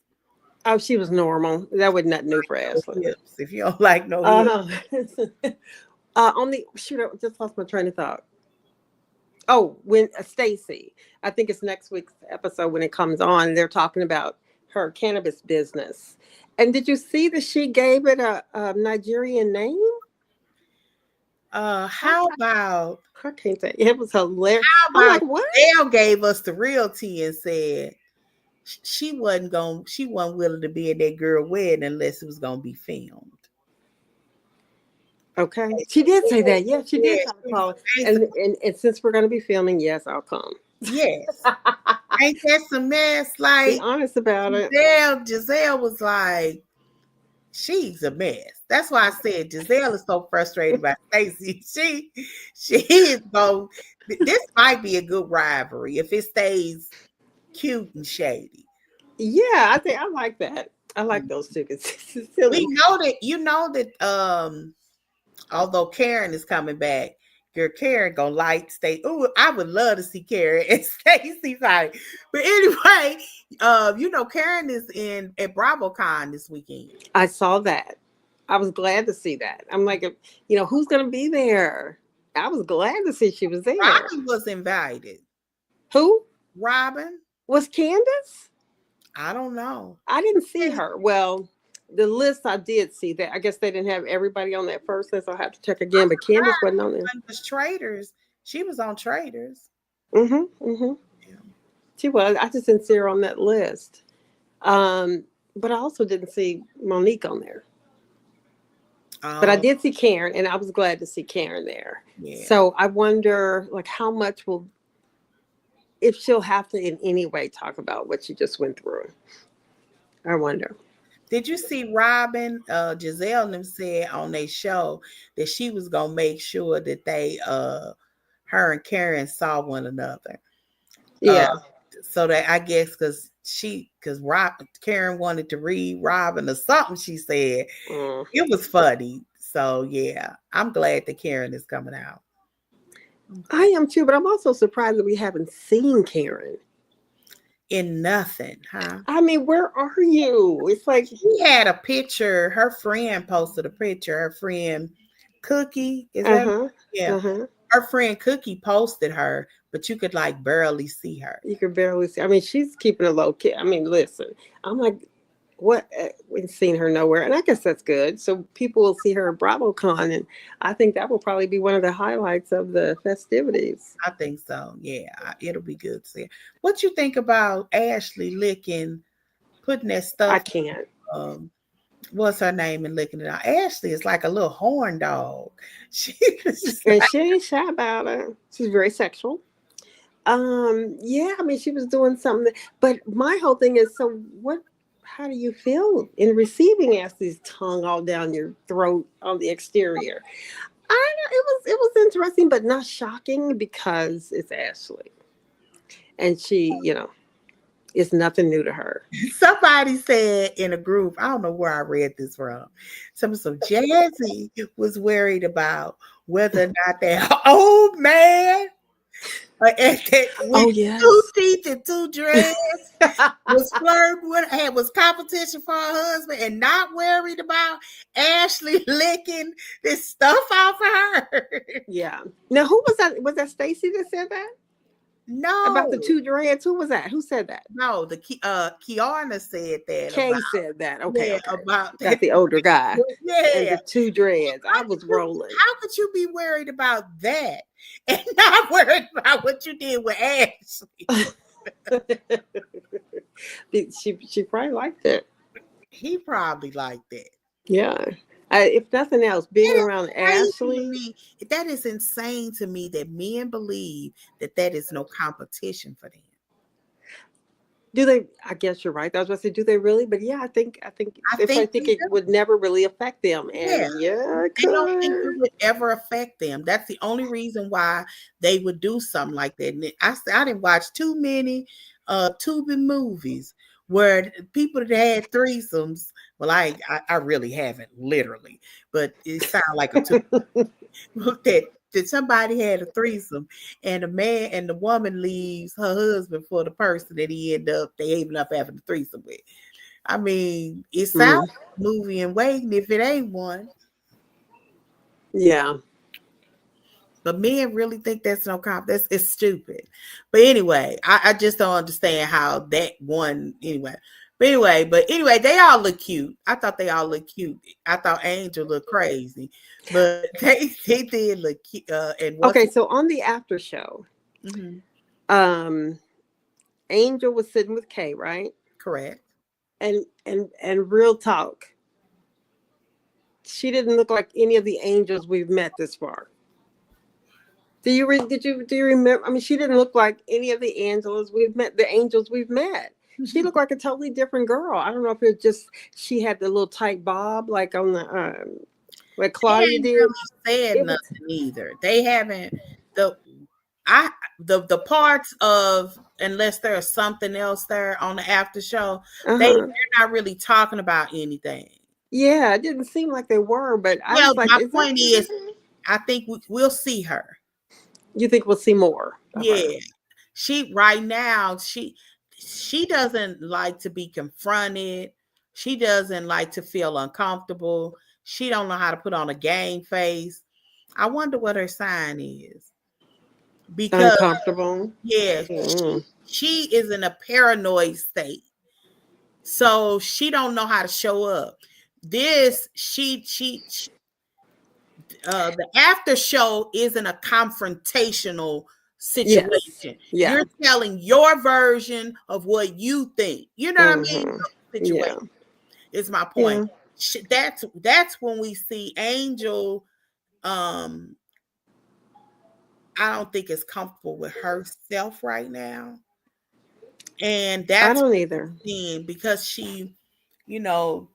Oh, she was normal. That was not new for No Ashley. hips. If you don't like no hips. Uh, on the shoot, I just lost my train of thought. Oh, when Stacy, I think it's next week's episode when it comes on. They're talking about her cannabis business. And did you see that she gave it a Nigerian name? I, How about I can't say it was hilarious. how I'm like, about what? Dale gave us the real tea and said she wasn't willing to be at that girl wedding unless it was gonna be filmed. Okay, she did say that. Yeah, she Yeah, did try to she was call it. And basically and since we're going to be filming, yes, I'll come. yes. Ain't that some mess? Be Like honest about it. Giselle was like, she's a mess. That's why I said Giselle is so frustrated by Stacey. She is going. This might be a good rivalry if it stays cute and shady. Yeah, I think I like that. I like those two. It's We silly. know that although Karen is coming back, your Karen gonna like stay. Ooh, I would love to see Karen and Stacey fight. But anyway, Karen is in at BravoCon this weekend. I saw that. I was glad to see that. I'm like, who's going to be there? I was glad to see she was there. Robin was invited. Who Robin? was Candace? I don't know. I didn't see her. Well, the list I did see that. I guess they didn't have everybody on that first list. I'll have to check again. But Candace wasn't on there. It was Traders. She was on Traders. Mm-hmm. Yeah. She was. I just didn't see her on that list. But I also didn't see Monique on there. But I Oh, did see Karen, and I was glad to see Karen there. yeah. So I wonder, like, how much if she'll have to in any way talk about what she just went through. I wonder. Did you see Robin? Giselle and them said on their show that she was gonna make sure that her and Karen saw one another. Uh, Yeah. so that I guess because Karen wanted to read Robin or something she said. Mm. It was funny. So yeah, I'm glad that Karen is coming out. I am too, but I'm also surprised that we haven't seen Karen. In nothing, huh? I mean, where are you? It's like, She had a picture. Her friend posted a picture. Her friend Cookie, is that? uh-huh, Yeah. uh-huh. Her friend Cookie posted her, but you could like barely see her. You can barely see. I mean, she's keeping a low key. I mean, listen, I'm like, what? We've seen her nowhere. And I guess that's good. So people will see her at BravoCon. And I think that will probably be one of the highlights of the festivities. I think so. Yeah, it'll be good to see her. What you think about Ashley putting that I stuff? can't. What's her name and licking it out? Ashley is like a little horn dog. She was just And like, she ain't shy about it. She's very sexual. Yeah, I mean, she was doing something, but my whole thing is, so what, how do you feel in receiving Ashley's tongue all down your throat on the exterior? It was interesting, but not shocking because it's Ashley, and she, it's nothing new to her. Somebody said in a group, I don't know where I read this from. So Jazzy was worried about whether or not that old man with Oh two yes. teeth and two dreads was flirting with had was competition for her husband and not worried about Ashley licking this stuff off of her. Yeah. Now, who was that? Was that Stacy that said that about the No, two dreads? Who was that? Who said that? no, the Kiana said that about Kay said that. Okay, yeah, okay. about Got that. the older guy and Yeah. the two dreads. I was rolling. How could you be worried about that and not worried about what you did with Ashley? She probably liked it. He probably liked that. Yeah. If nothing else, being That is around crazy to Ashley. me. That is insane to me that men believe that that is no competition for them. Do they? I guess you're right. I was going to say, do they really? But yeah, I think I if I think think they it would never really affect them, yeah. and yeah, it They don't think it could. would ever affect them. That's the only reason why they would do something like that. And I didn't watch too many tubing movies where people that had threesomes. Well, I really haven't literally, but it sounded like a two that somebody had a threesome and the man and the woman leaves her husband for the person that they ended up having a threesome with. I mean, it sounds Mm, like a movie in waiting if it ain't one. yeah, But men really think that's no comp. That's it's stupid. But anyway, I just don't understand how that one anyway. But anyway, they all look cute. I thought they all looked cute. I thought Angel looked crazy, but they did look cute. And what's okay. So on the after show, mhm, um, Angel was sitting with Kay, right? correct? And real talk, she didn't look like any of the angels we've met this far. Do you remember? I mean, she didn't look like any of the Angelas we've met, the angels we've met. She looked like a totally different girl. I don't know if it's just she had the little tight bob like on the like They Claudia ain't did. really said It was nothing either. They haven't the I the parts of unless there's something else there on the after show, uh-huh. they're not really talking about anything. Yeah, it didn't seem like they were, but I Well, was like, my is that point is is, that I think we'll see her. you think we'll see more of her? Yeah, she right now she doesn't like to be confronted. She doesn't like to feel uncomfortable. She don't know how to put on a game face. I wonder what her sign is because Uncomfortable. yeah, Mm. she is in a paranoid state, so she don't know how to show up. This she the after show isn't a confrontational Yes. situation. Yeah. You're telling your version of what you think. You know what I mean? Hmm. Situation Yeah. is my point. Yeah. That's when we see Angel. Um, I don't think is comfortable with herself right now, and I that's don't either. because she, you know,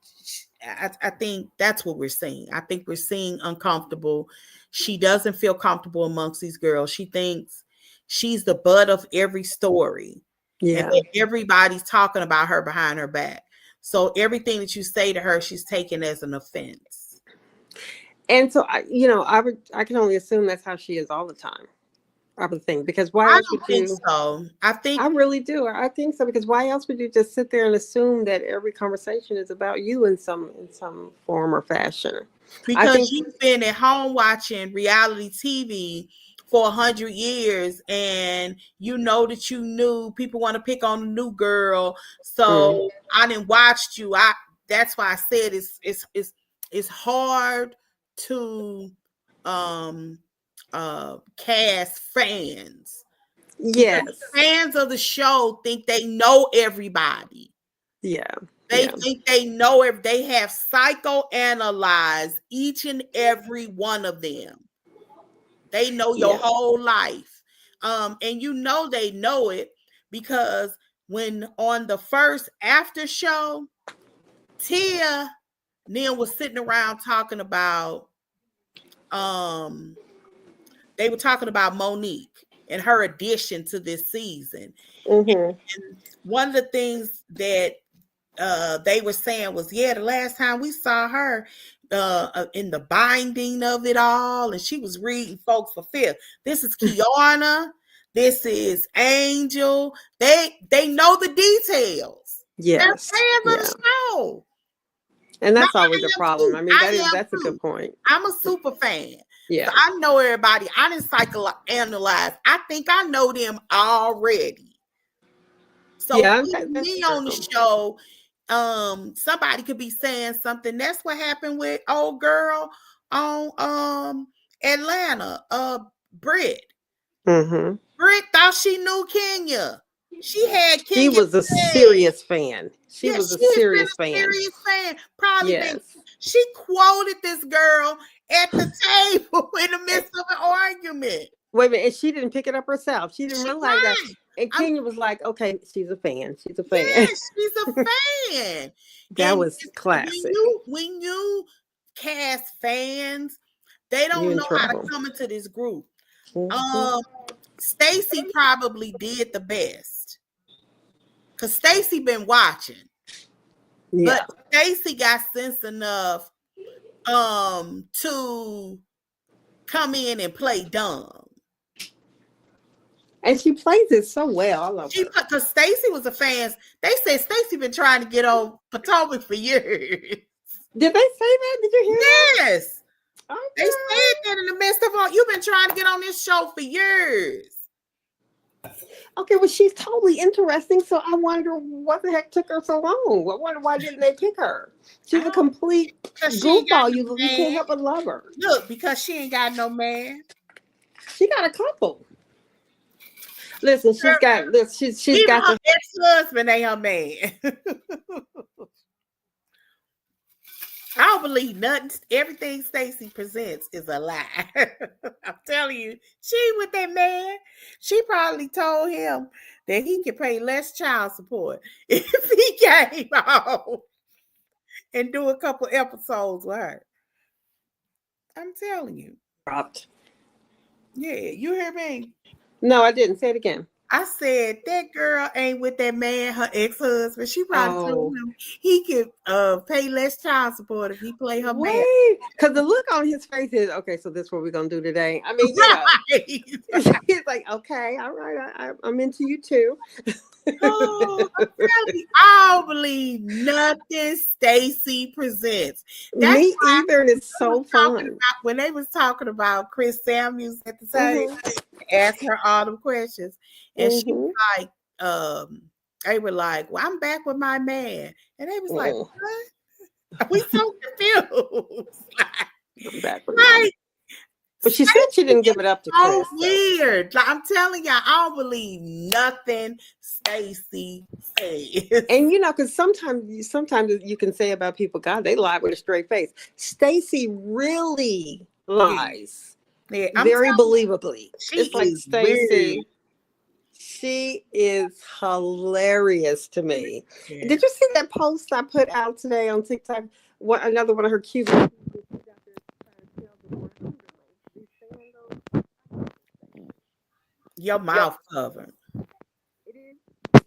I think that's what we're seeing. I think we're seeing uncomfortable. She doesn't feel comfortable amongst these girls. She thinks she's the butt of every story, and Yeah. that everybody's talking about her behind her back. So everything that you say to her, she's taking as an offense. And so I can only assume that's how she is all the time. I would think because why I else don't would think you? so. I I think really do. I think so because why else would you just sit there and assume that every conversation is about you in some form or fashion? I because think. you've been at home watching reality TV for 100 years, and you know that you knew people want to pick on the new girl. Mm, So I didn't watch you. I That's why I said it's hard to um cast fans because yes. fans of the show think they know everybody. Yeah. They Yeah. think they know if they have psychoanalyzed each and every one of them. They know your Yeah. whole life. And you know they know it because when on the first after show, Tia Neil was sitting around talking about they were talking about Monique and her addition to this season. Mm-hmm. And one of the things that they were saying was, yeah, the last time we saw her in the binding of it all, and she was reading folks for fifth. This is Kiana. This is Angel. They know the details. They're Yes. fans of Yeah. the show. And Now, that's always a I am problem. too. I mean, I am that's a too. good point. I'm a super fan. Yeah. So I know everybody. I didn't psychoanalyze. I think I know them already. So Yeah, putting that's me on the true. show, somebody could be saying something. That's what happened with old girl on Atlanta, Britt. Mm-hmm. Britt thought she knew Kenya. She had She Kenya was a pegged. serious fan. She Yeah, was a she has been serious a fan. serious fan. Probably been. Yes. She quoted this girl at the table in the midst of an argument. Wait a minute, and she didn't pick it up herself. She didn't She realize that. right. And I'm Kenya was like, "Okay, she's a fan. She's a fan." Yes, she's a fan. That And was classic. when you cast fans, they You don't in know how to trouble. come into this group. Mm-hmm. Stacey probably did the best. Cause Stacey been watching. Yeah. But Stacey got sense enough to come in and play dumb. And she plays it so well. I love her. Because Stacey was a fan. They said Stacey been trying to get on Potomac for years. Did they say that? Did you hear that? Yes. Okay. They said that in the midst of all, you've been trying to get on this show for years. Okay, well, she's totally interesting. So I wonder what the heck took her so long. I wonder why didn't they pick her? She's a complete goofball. You can't help but love her. Look, because she ain't got no man. She got a couple. Listen, she's got her ex-husband ain't her man. I don't believe nothing. Everything Stacey presents is a lie. I'm telling you, she with that man. She probably told him that he could pay less child support if he came home and do a couple episodes with her. I'm telling you. Dropped. Yeah, you hear me? No, I didn't. Say it again. I said that girl ain't with that man, her ex-husband. She probably told him he could pay less child support if he play her man. Because the look on his face is, okay, so this is what we're going to do today. I mean, yeah. He's like, okay, all right, I'm into you too. Oh, I don't believe nothing Stacey presents. That's me either, and it's so fun. When they was talking about Chris Samuels at the time, asked her all the questions, and she was like, they were like, well, I'm back with my man. And they was like, what? We so confused. I'm back with my But she said she didn't give it up to Chris. Weird. Like, I'm telling y'all, I don't believe nothing Stacey says. And because sometimes you can say about people, God, they lie with a straight face. Stacey really lies. Yeah, very believably. It's like Stacey. Weird. She is hilarious to me. Yeah. Did you see that post I put out today on TikTok? Another one of her cute. Your mouth covered.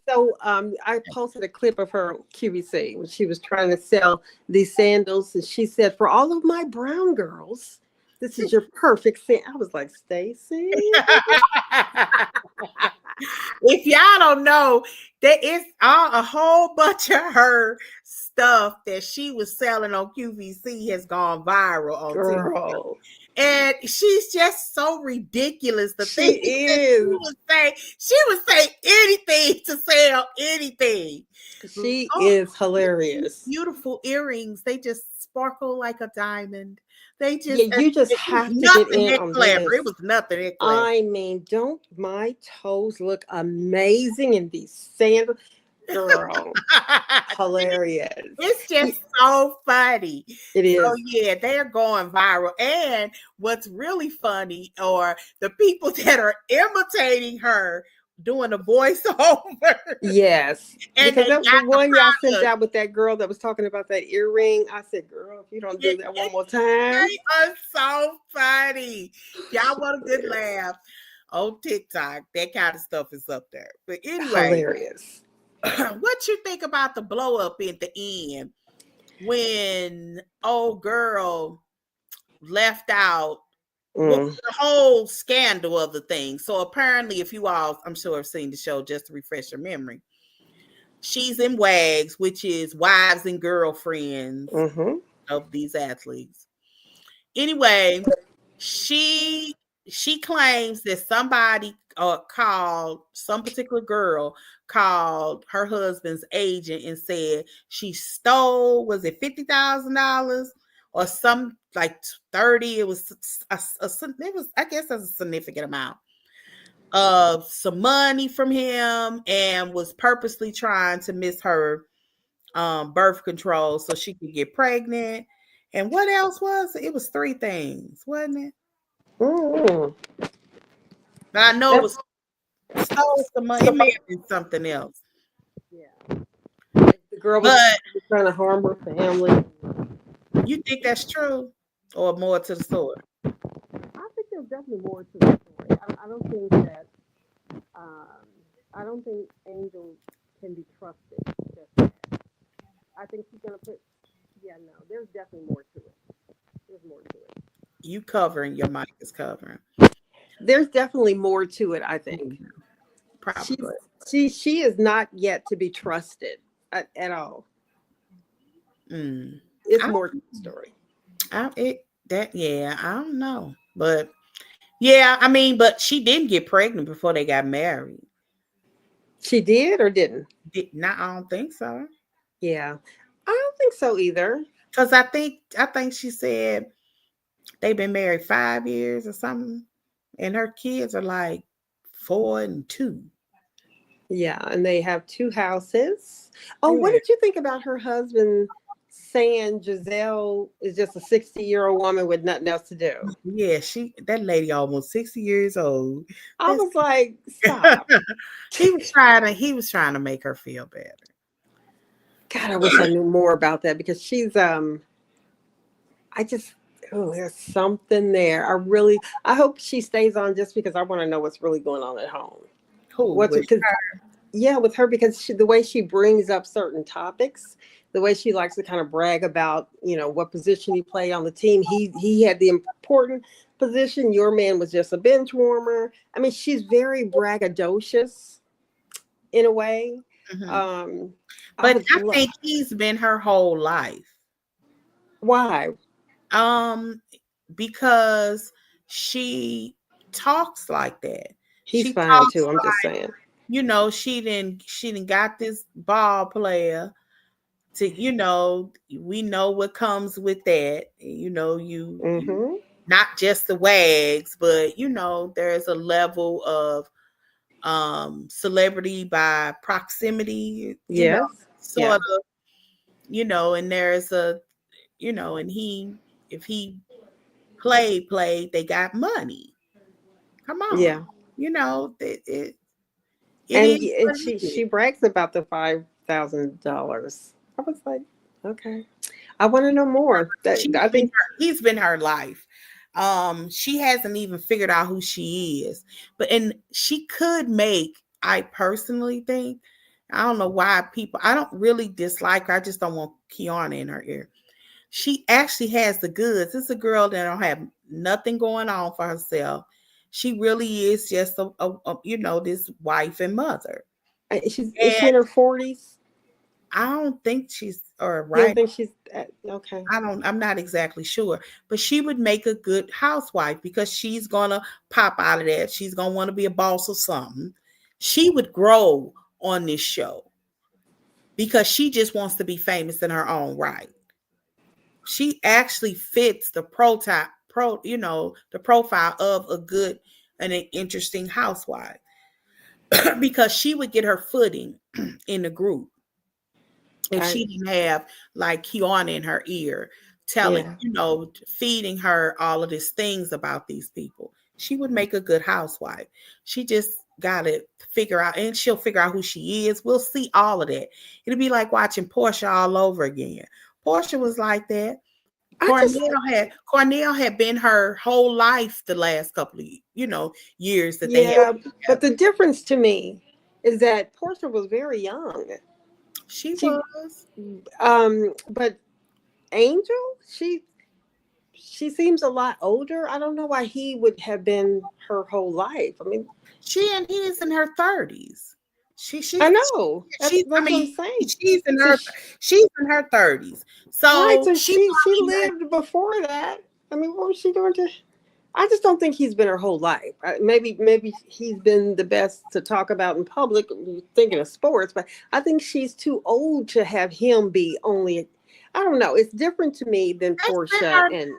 So I posted a clip of her QVC when she was trying to sell these sandals, and she said, "For all of my brown girls, this is your perfect sandal." I was like, Stacey. If y'all don't know, there is a whole bunch of her stuff that she was selling on QVC has gone viral on TikTok. And she's just so ridiculous. She would say anything to sell anything. She is hilarious. Beautiful earrings. They just sparkle like a diamond. They just you just have to get in on this. It was nothing. I mean, don't my toes look amazing in these sandals? Girl, hilarious. It's just so funny. It is. So yeah, they're going viral. And what's really funny are the people that are imitating her doing a voiceover, Yes, and because they that the got the one y'all sent product. out with that girl that was talking about that earring. I said, "Girl, if you don't They do that one more time, are so funny. Y'all want a good hilarious, laugh on TikTok? That kind of stuff is up there. But anyway, hilarious." what you think about the blow up at the end when old girl left out? What Mm, was the whole scandal of the thing? So apparently, if you all, I'm sure, have seen the show, just to refresh your memory, she's in WAGs, which is wives and girlfriends mm-hmm. of these athletes. Anyway, she she claims that somebody called, some particular girl called her husband's agent and said she stole, was it $50,000 or some like 30? It was it was, I guess that's a significant amount of some money from him, and was purposely trying to miss her birth control so she could get pregnant. And what else was it? It was three things, wasn't it? Mm-hmm. But I know it That's was stole some money. It may have been something else. yeah. Like the girl was But trying to harm her family. you think that's true, or more to the story? I think there's definitely more to the story. I don't think that. Um, I don't think Angel can be trusted. Just yet. I think she's gonna put. Yeah, no. There's definitely more to it. There's more to it. You covering, your mic is covering. There's definitely more to it. I think Mm, she's probably. she is not yet to be trusted at all. Mm. It's I, more to the story. it that yeah, I don't know, but yeah, I mean, but she didn't get pregnant before they got married. She did or didn't? Did not? I don't think so. Yeah, I don't think so either. Because I think she said they've been married 5 years or something, and her kids are like 4 and 2. Yeah, and they have two houses. Oh, what Yeah, did you think about her husband saying Giselle is just a 60-year-old woman with nothing else to do? yeah. That lady almost 60 years old. I That's was like, stop. he was trying to make her feel better. God, I wish I knew more about that because she's I just oh, there's something there. I hope she stays on just because I want to know what's really going on at home. Who What's was because yeah, with her because the way she brings up certain topics, the way she likes to kind of brag about, what position he played on the team. He had the important position. Your man was just a bench warmer. I mean, she's very braggadocious in a way. Mhm. Um, I But would I think he's been her whole life. why Um, because she talks like that. he's She fine too. talks I'm just saying. she didn't got this ball player to, we know what comes with that. You Mm-hmm. not just the wags, but there's a level of celebrity by proximity, Yes. sort Yeah. of, and there's and if he played, they got money. Come on. Yeah. It And is and what she it is. she brags about the $5,000. I was like, okay. I want to know more. That I think He's been her life. She hasn't even figured out who she is. And she could make, I personally think, I don't know why I don't really dislike her. I just don't want Kiana in her ear. She actually has the goods. It's a girl that don't have nothing going on for herself. She really is just this wife and mother. she's is And she in her 40s? I don't think she's, or You don't right. think she's okay? I'm not exactly sure, but she would make a good housewife because she's gonna pop out of that. She's gonna want to be a boss or something. She would grow on this show because she just wants to be famous in her own right. She actually fits the the profile of a good and an interesting housewife because she would get her footing in the group if I she didn't have like Kiana in her ear telling, yeah. feeding her all of these things about these people. She would make a good housewife. She just gotta figure out, and she'll figure out who she is. We'll see all of that. It'll be like watching Portia all over again. Portia was like that. I just Cornell had been her whole life the last couple of years that they had yeah, been but together. the difference to me is that Portia was very young. She She was. but Angel, she seems a lot older. I don't know why he would have been her whole life. I mean, She and he is in her 30s. She I she's know. she's I That's what I'm mean saying. she's in So her she's in her 30s. right, So so she she probably had, lived before that. I mean, what was she doing to? I just don't think he's been her whole life. Maybe he's been the best to talk about in public, thinking of sports, but I think she's too old to have him be only. I don't know. It's different to me than that's been Portia her and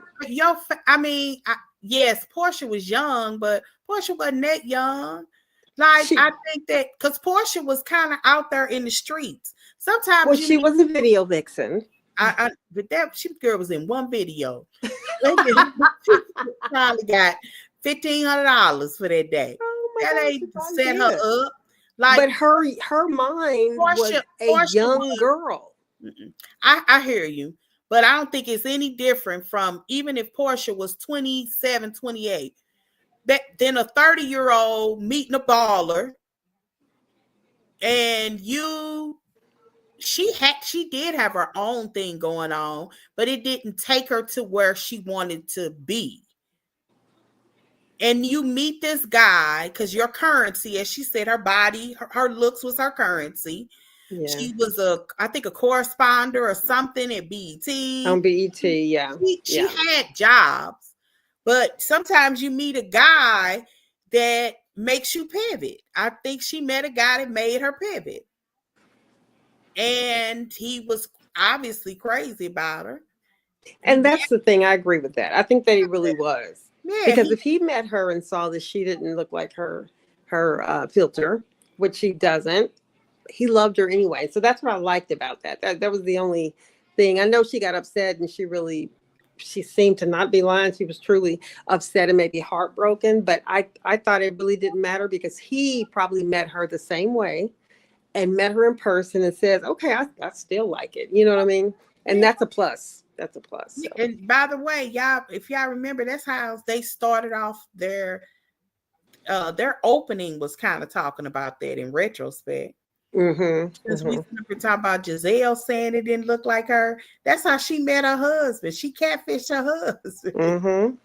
I mean, yes, Portia was young, but Portia wasn't that young. Like she. I think that because Portia was kind of out there in the streets. Well, Sometimes she was a video vixen. but that she girl was in one video. She probably got $1,500 for that day. Oh my That gosh, ain't she probably set her did. up. Like But her mind was a Portia young was. girl. I hear you, but I don't think it's any different from even if Portia was 27, 28. That then a 30-year-old meeting a baller, and she did have her own thing going on, but it didn't take her to where she wanted to be. And you meet this guy because your currency, as she said, her body, her looks was her currency. Yeah. She was I think a correspondent or something at BET. On BET, yeah. She Yeah. had jobs, but sometimes you meet a guy that makes you pivot. I think she met a guy that made her pivot, and he was obviously crazy about her. And that's the thing. I agree with that. I think that he really was. Yeah, Because if he met her and saw that she didn't look like her filter, which she doesn't, he loved her anyway. So that's what I liked about that. That was the only thing. I know she got upset and she seemed to not be lying. She was truly upset and maybe heartbroken. But I thought it really didn't matter because he probably met her the same way and met her in person and says, okay, I still like it. You know what I mean? And yeah. that's a plus. That's a plus. So. And by the way, y'all, if y'all remember, that's how they started off their opening was kind of talking about that in retrospect. Mm-hmm, Because we mm-hmm. were talking about Giselle saying it didn't look like her. That's how she met her husband. She catfished her husband. Mm-hmm.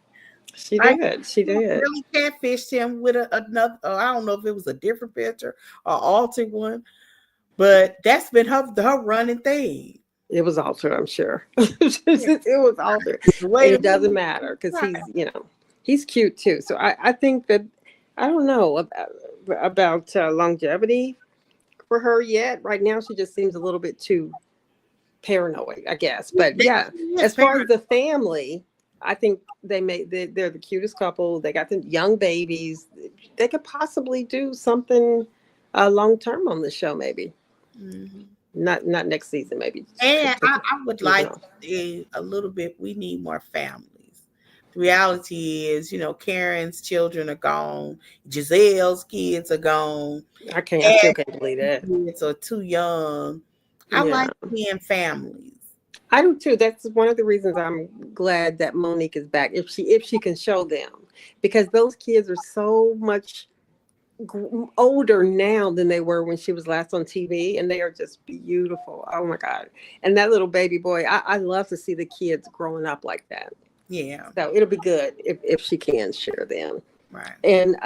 She Like did. She she did. really catfished him with another. I don't know if it was a different picture or altered one, but that's been her running thing. It was altered, I'm sure. It was altered. The way And the it doesn't movie matter because right. he's cute too. So I think that I don't know about longevity for her yet. Right now, she just seems a little bit too paranoid, I guess. But yeah, Yes, as far as parents. the family, I think they're the cutest couple. They got the young babies. They could possibly do something long term on the show, maybe. Mhm. Not next season, maybe. And I would Moving like on. a little bit. We need more families. The reality is, Karen's children are gone. Giselle's kids are gone. I still can't believe And that. kids are too young. I Yeah, like seeing families. I do too. That's one of the reasons I'm glad that Monique is back. If she can show them, because those kids are so much older now than they were when she was last on TV, and they are just beautiful. Oh my God! And that little baby boy, I love to see the kids growing up like that. Yeah, So it'll be good if she can share them. right. And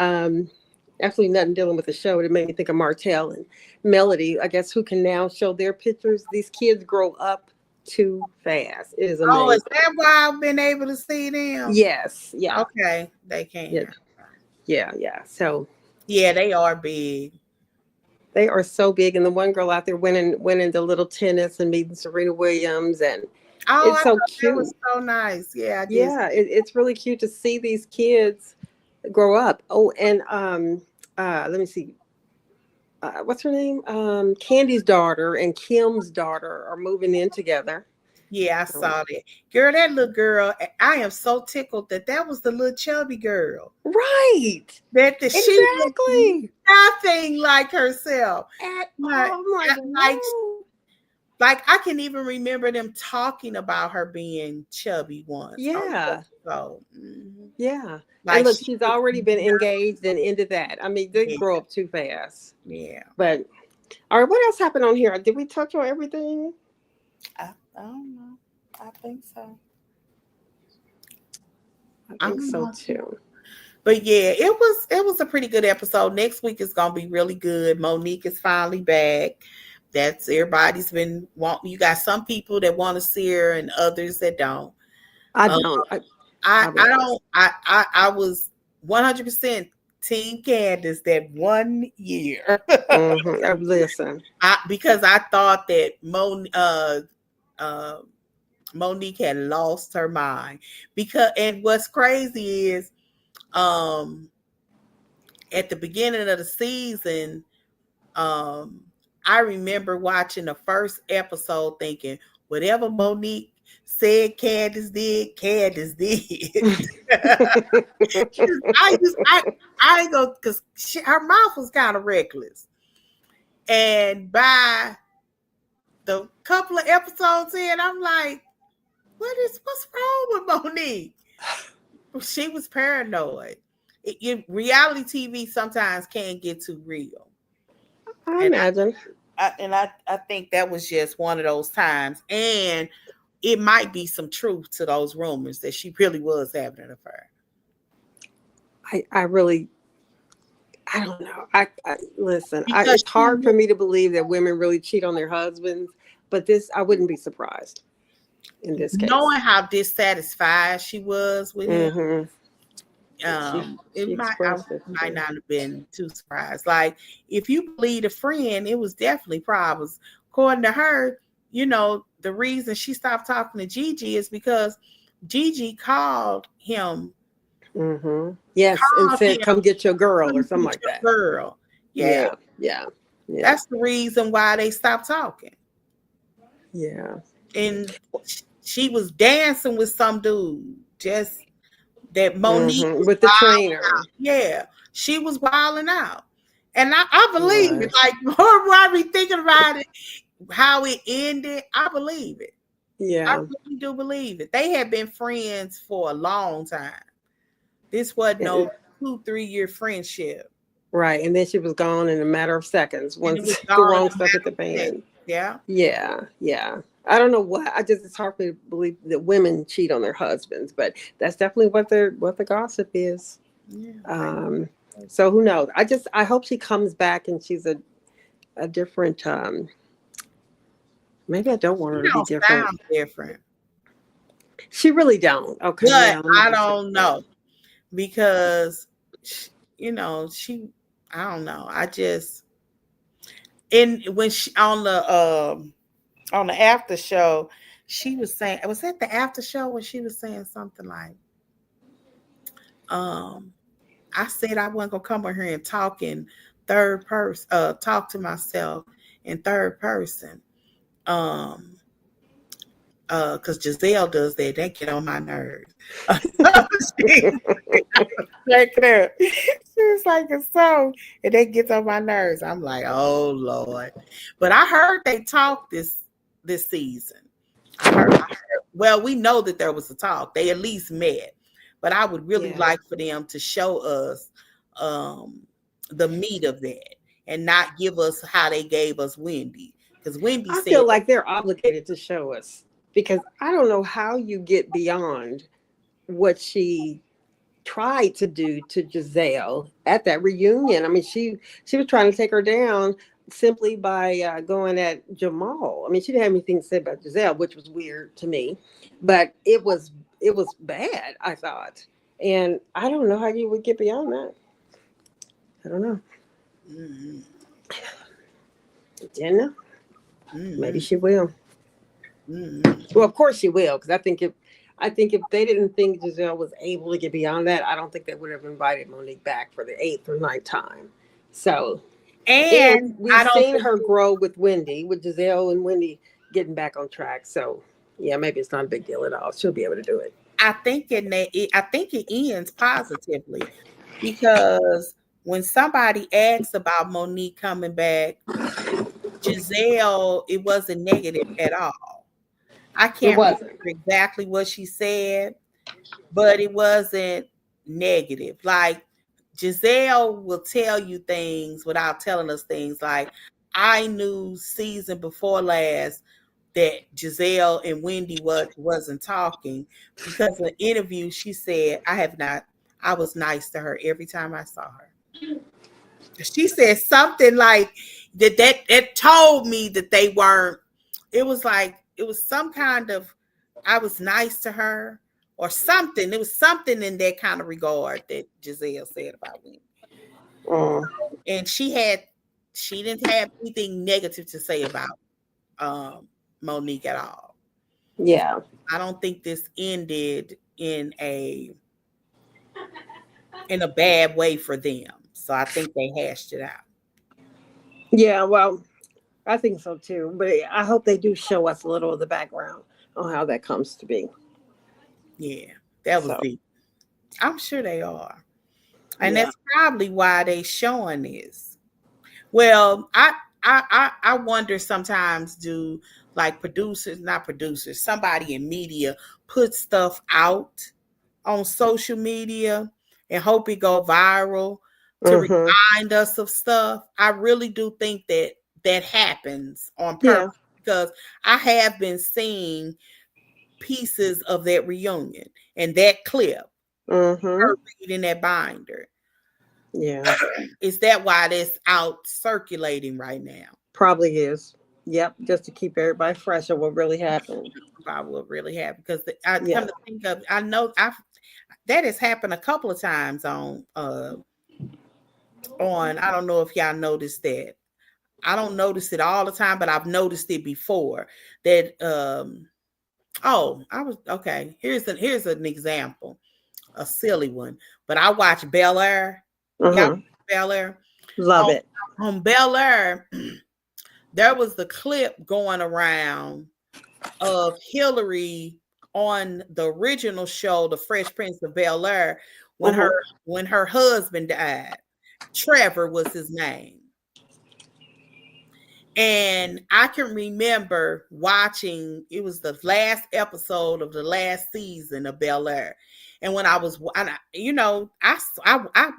absolutely nothing dealing with the show. It made me think of Martell and Melody, I guess, who can now show their pictures. These kids grow up too fast. It is Oh, is amazing. that why I've been able to see them? Yes. Yeah. Okay, they Yeah. can. Yeah. Yeah. So Yeah, they are big. they are so big. And the one girl out there winning the little tennis and meeting Serena Williams. And Oh, it's I so thought that cute. was so nice. Yeah, I did. Yeah. It's really cute to see these kids grow up. Oh, and let me see. What's her name? Candy's daughter and Kim's daughter are moving in together. Yeah, I So, saw that. Girl, that little girl, I am so tickled that was the little chubby girl. right. That she was Exactly. nothing like herself. At Like, all. I'm like, like, whoa. like I can even remember them talking about her being chubby once. Yeah. So, Yeah. And like look, she she's was already been not, engaged and into that. I mean, they yeah, grow up too fast. yeah. But all right, what else happened on here? Did we touch on everything? I don't know. I think so. I I think don't so know. too. But yeah, it was a pretty good episode. Next week is gonna be really good. Monique is finally back. That's everybody's been wanting. You got some people that want to see her and others that don't. I Um, don't. I I'll be I honest. don't I was 100% Team Candace that 1 year. Listen. Because I thought that uh, Monique had lost her mind. Because and what's crazy is um at the beginning of the season, um, I remember watching the first episode thinking, whatever Monique said Candace did. I ain't go because her mouth was kind of reckless. And by the couple of episodes in, I'm like, what's wrong with Monique? She was paranoid. Reality TV sometimes can get too real. I And imagine. I think that was just one of those times. And it might be some truth to those rumors that she really was having an affair. I really, I don't know. I listen. Because It's hard for me to believe that women really cheat on their husbands, but this, I wouldn't be surprised in this case. knowing how dissatisfied she was with him, Mm-hmm. She I expressed it might too. not have been too surprised. Like if you believe a friend, it was definitely problems. According to her, the reason she stopped talking to Gigi is because Gigi Mm-hmm. Yes, and called said, him, "Come get your girl" or "Come something get like your that. girl." Yeah, Yeah, yeah, yeah, that's the reason why they stopped talking. yeah. And she was dancing with some dude, just that Monique Mm-hmm. was With the wilding trainer, out. Yeah, she was wilding out. And I she believe it. was. Like, more and more I be thinking about it, how it ended, I believe it. I Yeah, really do believe it. They had been friends for a long time. This wasn't and, no 2-3 year friendship. right. And then she was gone in a matter of seconds And it once was the gone in wrong a stuff hit matter the of seconds. fan. Yeah. Yeah, yeah. I don't know what. It's hard for me to believe that women cheat on their husbands, but that's definitely what the gossip is. Yeah. Um, so who knows? I hope she comes back and she's a different. Maybe I don't want her She to be don't different. sound different. She really don't. Okay, But yeah. Let me I just say don't that. know because she I don't know. I just and when she on the after show, she was saying, was that the after show when she was saying something like, um, I said I wasn't gonna come over here and talk in third person, talk to myself in third person. Um, because Giselle does that. That get on my nerves. she, like that. She was like a song, and that gets on my nerves. I'm like, oh Lord. But I heard they talked this season. I heard. Well, we know that there was a talk. They at least met. But I would really Yeah. like for them to show us um, the meat of that and not give us how they gave us Wendy. Because Wendy I said, feel like they're obligated to show us because I don't know how you get beyond what she tried to do to Giselle at that reunion. I mean, she was trying to take her down simply by going at Jamal. I mean, she didn't have anything to say about Giselle, which was weird to me, but it was bad. I thought, and I don't know how you would get beyond that. I don't know. mm-hmm, Jenna, maybe mm-hmm, she will. mm-hmm. Well, of course she will, because I think if they didn't think Giselle was able to get beyond that, I don't think they would have invited Monique back for the eighth or ninth time. So, and And we've I don't seen think her grow with Wendy, with Giselle and Wendy getting back on track. So, yeah, maybe it's not a big deal at all. She'll be able to do it. I think it ends positively because when somebody asks about Monique coming back, Giselle, it wasn't negative at all. I It can't remember wasn't. exactly what she said, but it wasn't negative. Like Giselle will tell you things without telling us things. Like I knew season before last that Giselle and Wendy wasn't talking because in the interview she said, I was nice to her every time I saw her. She said something like that told me that they weren't. It was like it was some kind of I was nice to her or something. It was something in that kind of regard that Giselle said about me. Mm, And she didn't have anything negative to say about um Monique at all. yeah. I don't think this ended in a bad way for them. So I think they hashed it out. Yeah, well, I think so too. But I hope they do show us a little of the background on how that comes to be. Yeah, that was So, deep. I'm sure they are. And yeah. that's probably why they showing this. Well, I wonder sometimes do like producers, not producers, somebody in media put stuff out on social media and hope it go viral to Mm-hmm. remind us of stuff. I really do think that that happens on Yeah. purpose because I have been seeing pieces of that reunion and that clip, Mm-hmm. her reading that binder. Yeah. Is that why that's out circulating right now? Probably is. Yep. Just to keep everybody fresh on what really happened. Probably what really happened because I Yeah. come to think of, I know I that has happened a couple of times on. I don't know if y'all noticed that. I don't notice it all the time, but I've noticed it before. That oh, I was okay. Here's an example, a silly one. But I watch Bel Air. Y'all Mm-hmm. watch Bel Air Love on it. Bel Air. There was the clip going around of Hillary on the original show, The Fresh Prince of Bel Air, when her Mm-hmm. when her husband died. Trevor was his name. And I can remember watching, it was the last episode of the last season of Bel Air. And when I was, I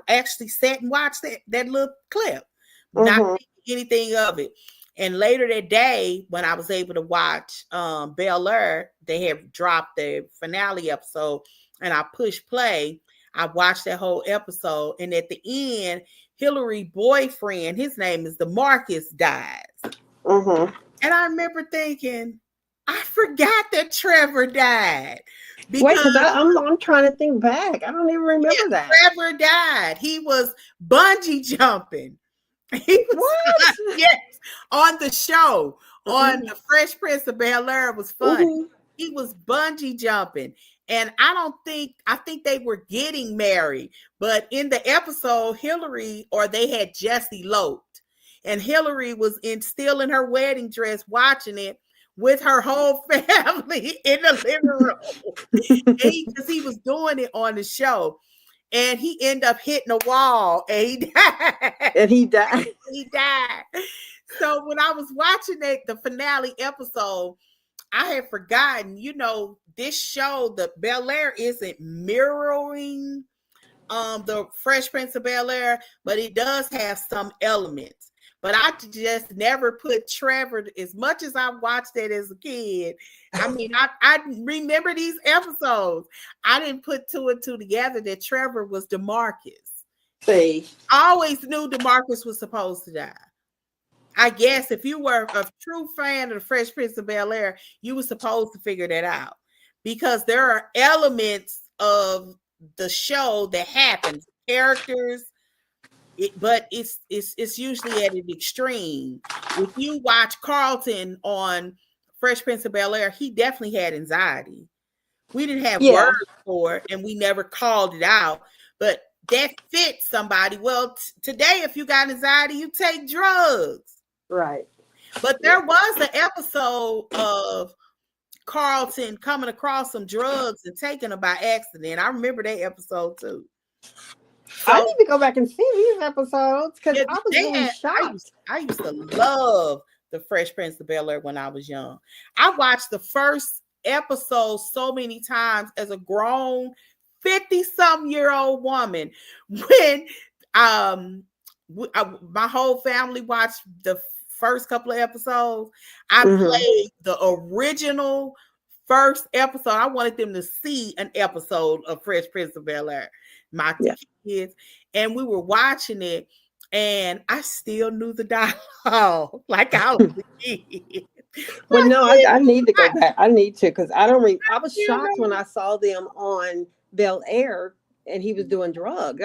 actually sat and watched that little clip, not Mm-hmm. thinking anything of it. And later that day, when I was able to watch Bel Air, they had dropped the finale episode, and I pushed play. I watched that whole episode, and at the end, Hillary boyfriend, his name is DeMarcus, dies. Mm-hmm. And I remember thinking, I forgot that Trevor died Wait, because because I'm trying to think back. I don't even remember that. Trevor died. He was bungee jumping. He was, What? yes, on the show, on Mm-hmm. the Fresh Prince of Bel Air. It was funny. Mm-hmm. He was bungee jumping. And I think they were getting married, but in the episode, Hillary, or they had just eloped, and Hillary was still in her wedding dress watching it with her whole family in the living room. Because he was doing it on the show, and he ended up hitting a wall and he died. And he died. He died. So when I was watching the finale episode, I had forgotten, this show, the Bel Air, isn't mirroring the Fresh Prince of Bel Air, but it does have some elements. But I just never put Trevor, as much as I watched it as a kid. I mean, I remember these episodes. I didn't put two and two together that Trevor was DeMarcus. See. I always knew DeMarcus was supposed to die. I guess if you were a true fan of the Fresh Prince of Bel Air, you were supposed to figure that out because there are elements of the show that happens, characters, but it's usually at an extreme. If you watch Carlton on Fresh Prince of Bel Air, he definitely had anxiety. We didn't have Yeah. words for it, and we never called it out, but that fits somebody. Well, today, if you got anxiety, you take drugs. Right. But there was an episode of Carlton coming across some drugs and taking them by accident. I remember that episode too. I So need to go back and see these episodes because yeah, I was they really had. shocked. I used to love the Fresh Prince of Bel Air when I was young. I watched the first episode so many times as a grown 50-some-year-old woman. When my whole family watched the first couple of episodes, I Hmm. played the original first episode. I wanted them to see an episode of Fresh Prince of Bel Air. My Yeah. kids, and we were watching it, and I still knew the dialogue like I was a kid. Well, My no, kids, I need to go back. I need to because I don't. I was you shocked when I saw them on Bel Air and he was doing drugs.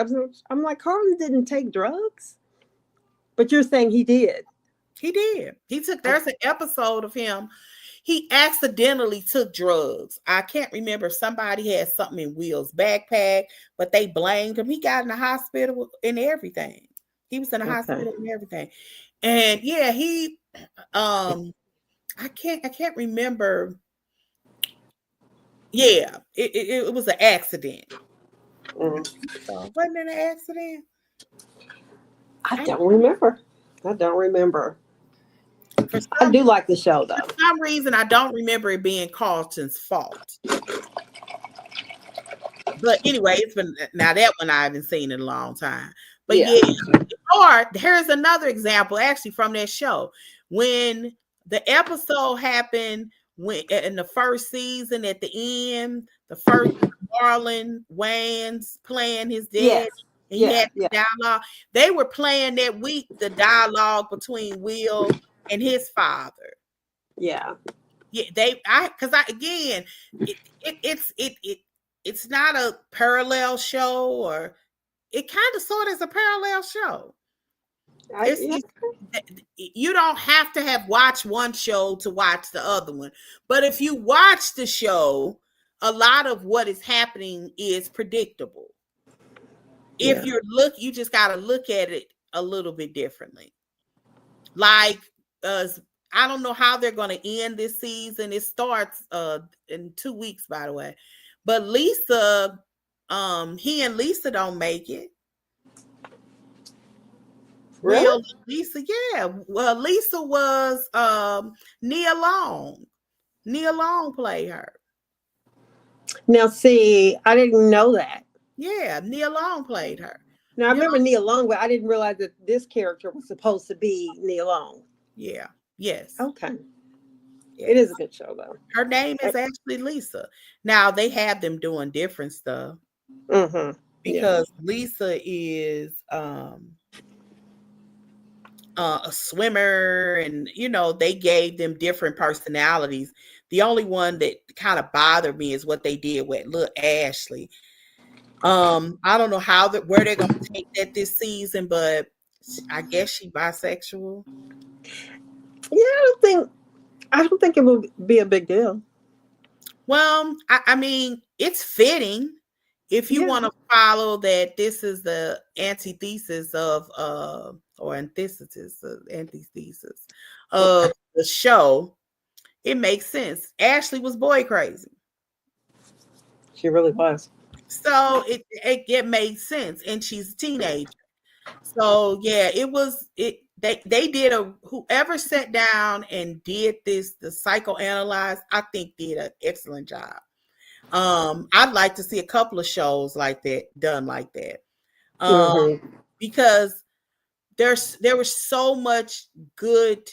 I'm like, Carlton didn't take drugs, but you're saying he did. he did. He took. Okay. There's an episode of him. He accidentally took drugs. I can't remember if somebody had something in Will's backpack, but they blamed him. He got in the hospital and everything. He was in the Okay. hospital and everything. And yeah, he I can't remember. Yeah, it was an accident. Mm. So wasn't it an accident? I I, don't remember. I don't remember. for I some do like the show for though. some reason I don't remember it being Carlton's fault. But anyway, it's been now that one I haven't seen in a long time. But Yeah. yeah, or here's another example actually from that show. When the episode happened when in the first season at the end, the first Marlon Wayans playing his dad, Yes. and he Yeah. had Yeah. the dialogue. They were playing that week the dialogue between Will and his father. Yeah. Yeah, they I because I again it's not a parallel show, or it kind of sort of is a parallel show. Yeah. It's you don't have to have watched one show to watch the other one, but if you watch the show, a lot of what is happening is predictable. If Yeah. you're you just got to look at it a little bit differently. Like uh I don't know how they're going to end this season. It starts in 2 weeks, by the way. But Lisa, he and Lisa don't make it. Will Really? and Lisa, yeah. Well, Lisa was Nia Long. Nia Long played her. Now, see, I didn't know that. Yeah, Nia Long played her. Now I Nia remember Long, Nia Long, but I didn't realize that this character was supposed to be Nia Long. yeah, yes, Okay. It is a yes. good show though. Her name is actually Lisa. Now they have them doing different stuff Mm-hmm. Yeah. because Lisa is a swimmer, and they gave them different personalities. The only one that kind of bothered me is what they did with little Ashley. I don't know where they're gonna take that this season, but I guess she bisexual. Yeah, I don't think it will be a big deal. Well, I mean, it's fitting if you Yeah. want to follow that. This is the antithesis of or antithesis of the show. It makes sense. Ashley was boy crazy. She really was. So it made sense, and she's a teenager. So yeah, it was it. They did whoever sat down and did this, the psychoanalyze, I think did an excellent job. I'd like to see a couple of shows like that done like that. Um, Mm-hmm. because there was so much good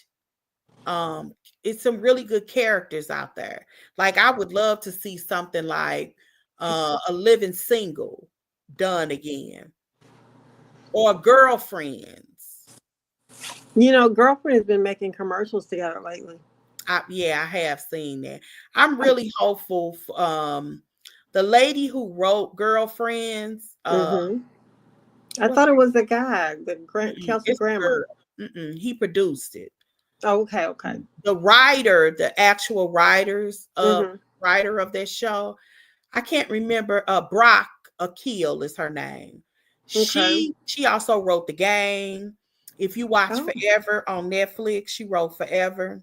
it's some really good characters out there. Like I would love to see something like a living single done again, or girlfriends. Girlfriend has been making commercials together lately. Yeah, I have seen that. I'm really hopeful. The lady who wrote Girlfriends, Mm-hmm. I what's thought it was the guy, the Kelsey it's a Grammer. girl. He produced it. Oh, okay, okay. The writer, the actual Mm-hmm. writer of that show, I can't remember. Brock Akil is her name. Okay. She also wrote The Game. If you watch Oh, Forever on Netflix, she wrote Forever.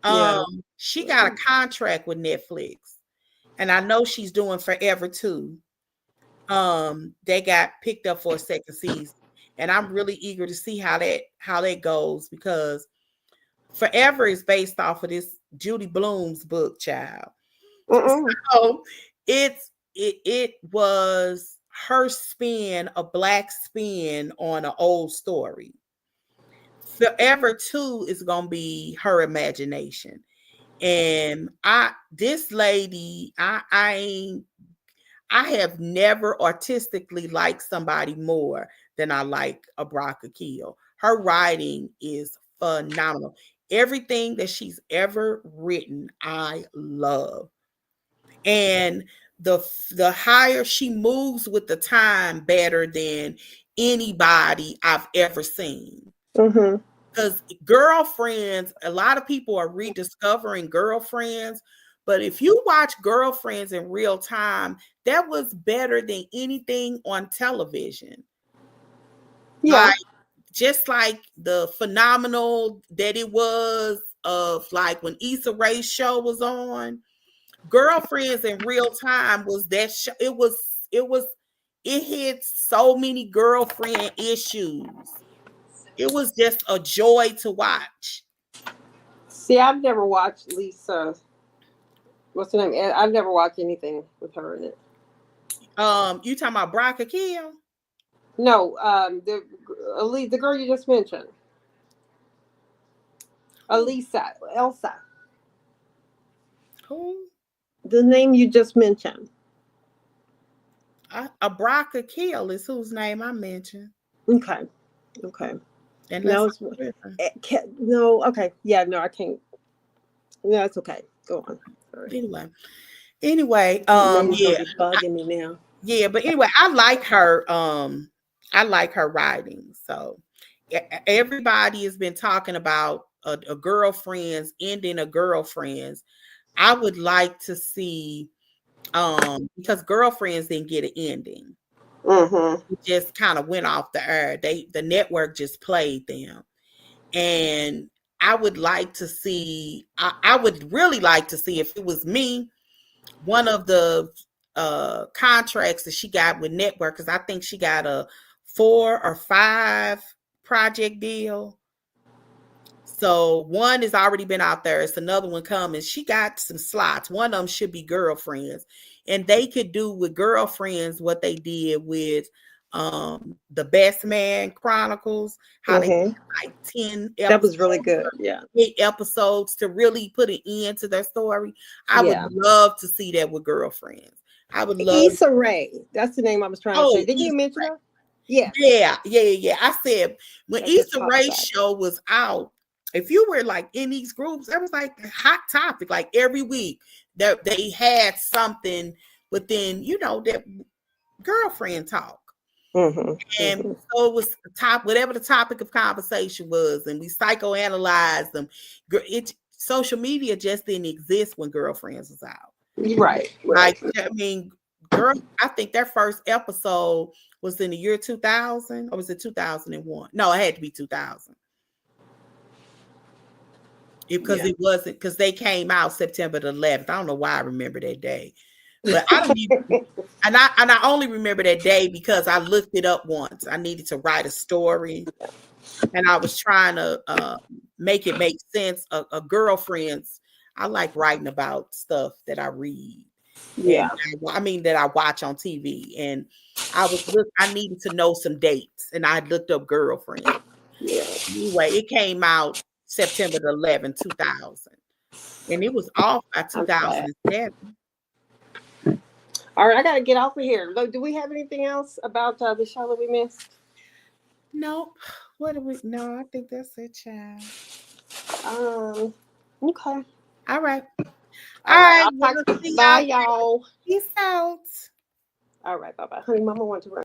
yeah. She got a contract with Netflix, and I know she's doing Forever too. They got picked up for a second season, and I'm really eager to see how that goes, because Forever is based off of this Judy Blume's book, child. Mm-mm. So it was her spin, a black spin on an old story. Forever 2 is gonna be her imagination. And I this lady, I have never artistically liked somebody more than I like Abraka Keel. Her writing is phenomenal. Everything that she's ever written, I love. And the higher she moves with the time, better than anybody I've ever seen. Mm-hmm. Because Girlfriends, a lot of people are rediscovering Girlfriends, but if you watch Girlfriends in real time, that was better than anything on television. Yeah. Like, just like the phenomenal that it was of like when Issa Rae's show was on, Girlfriends in real time was that show. It hit so many girlfriend issues. It was just a joy to watch. See, I've never watched Lisa. What's her name? I've never watched anything with her in it. You talking about Brock Akil? No, the girl you just mentioned, Elsa. Who? The name you just mentioned. Brock Akil is whose name I mentioned. Okay. Okay. Unless No, it's I'm tripping. no. Okay. Yeah. No, I can't. No, it's okay. Go on. Sorry. Anyway, Name's gonna yeah, be bugging me now. yeah, but anyway, I like her. I like her writing. So everybody has been talking about a girlfriend's ending a girlfriend's. I would like to see, because Girlfriends didn't get an ending. Mm-hmm. It just kind of went off the air. The network just played them. And I would like to see, I would really like to see, if it was me, one of the contracts that she got with network, because I think she got a 4 or 5 project deal. So one has already been out there. It's another one coming. She got some slots. One of them should be Girlfriends. And they could do with Girlfriends what they did with the Best Man Chronicles, how they Mm-hmm. did like 10 That was really episodes, good. Yeah. 8 episodes to really put an end to their story. I would Yeah. love to see that with Girlfriends. I would love. Issa Rae. That's the name I was trying to say. Oh, Didn't you Issa mention Rae. her? Yeah. Yeah. I said when That just Issa popped Rae's back. show was out, if you were like in these groups, that was like a hot topic. Like every week that they had something within, that girlfriend talk. Mm-hmm. And Mm-hmm. so it was whatever the topic of conversation was, and we psychoanalyzed them. Social media just didn't exist when Girlfriends was out. Right. Like, Right. I mean, girl, I think their first episode was in the year 2000, or was it 2001? No, it had to be 2000. Because Yeah. it wasn't, because they came out September the 11th. I don't know why I remember that day, but I don't even. And I only remember that day because I looked it up once. I needed to write a story, and I was trying to make it make sense. A girlfriend's. I like writing about stuff that I read, and Yeah. I mean that I watch on TV. And I needed to know some dates, and I looked up Girlfriend. Yeah. Anyway, it came out September the 11th, 2000, and it was off by I'm glad. 2007. All right, I got to get off of here. Look, do we have anything else about the show that we missed? Nope. What do we? No, I think that's it, child. Okay. All right. All All right. right. I'll Well, talk. see Bye, y'all. y'all. Peace out. All right. Bye bye. Honey, Mama wants to run.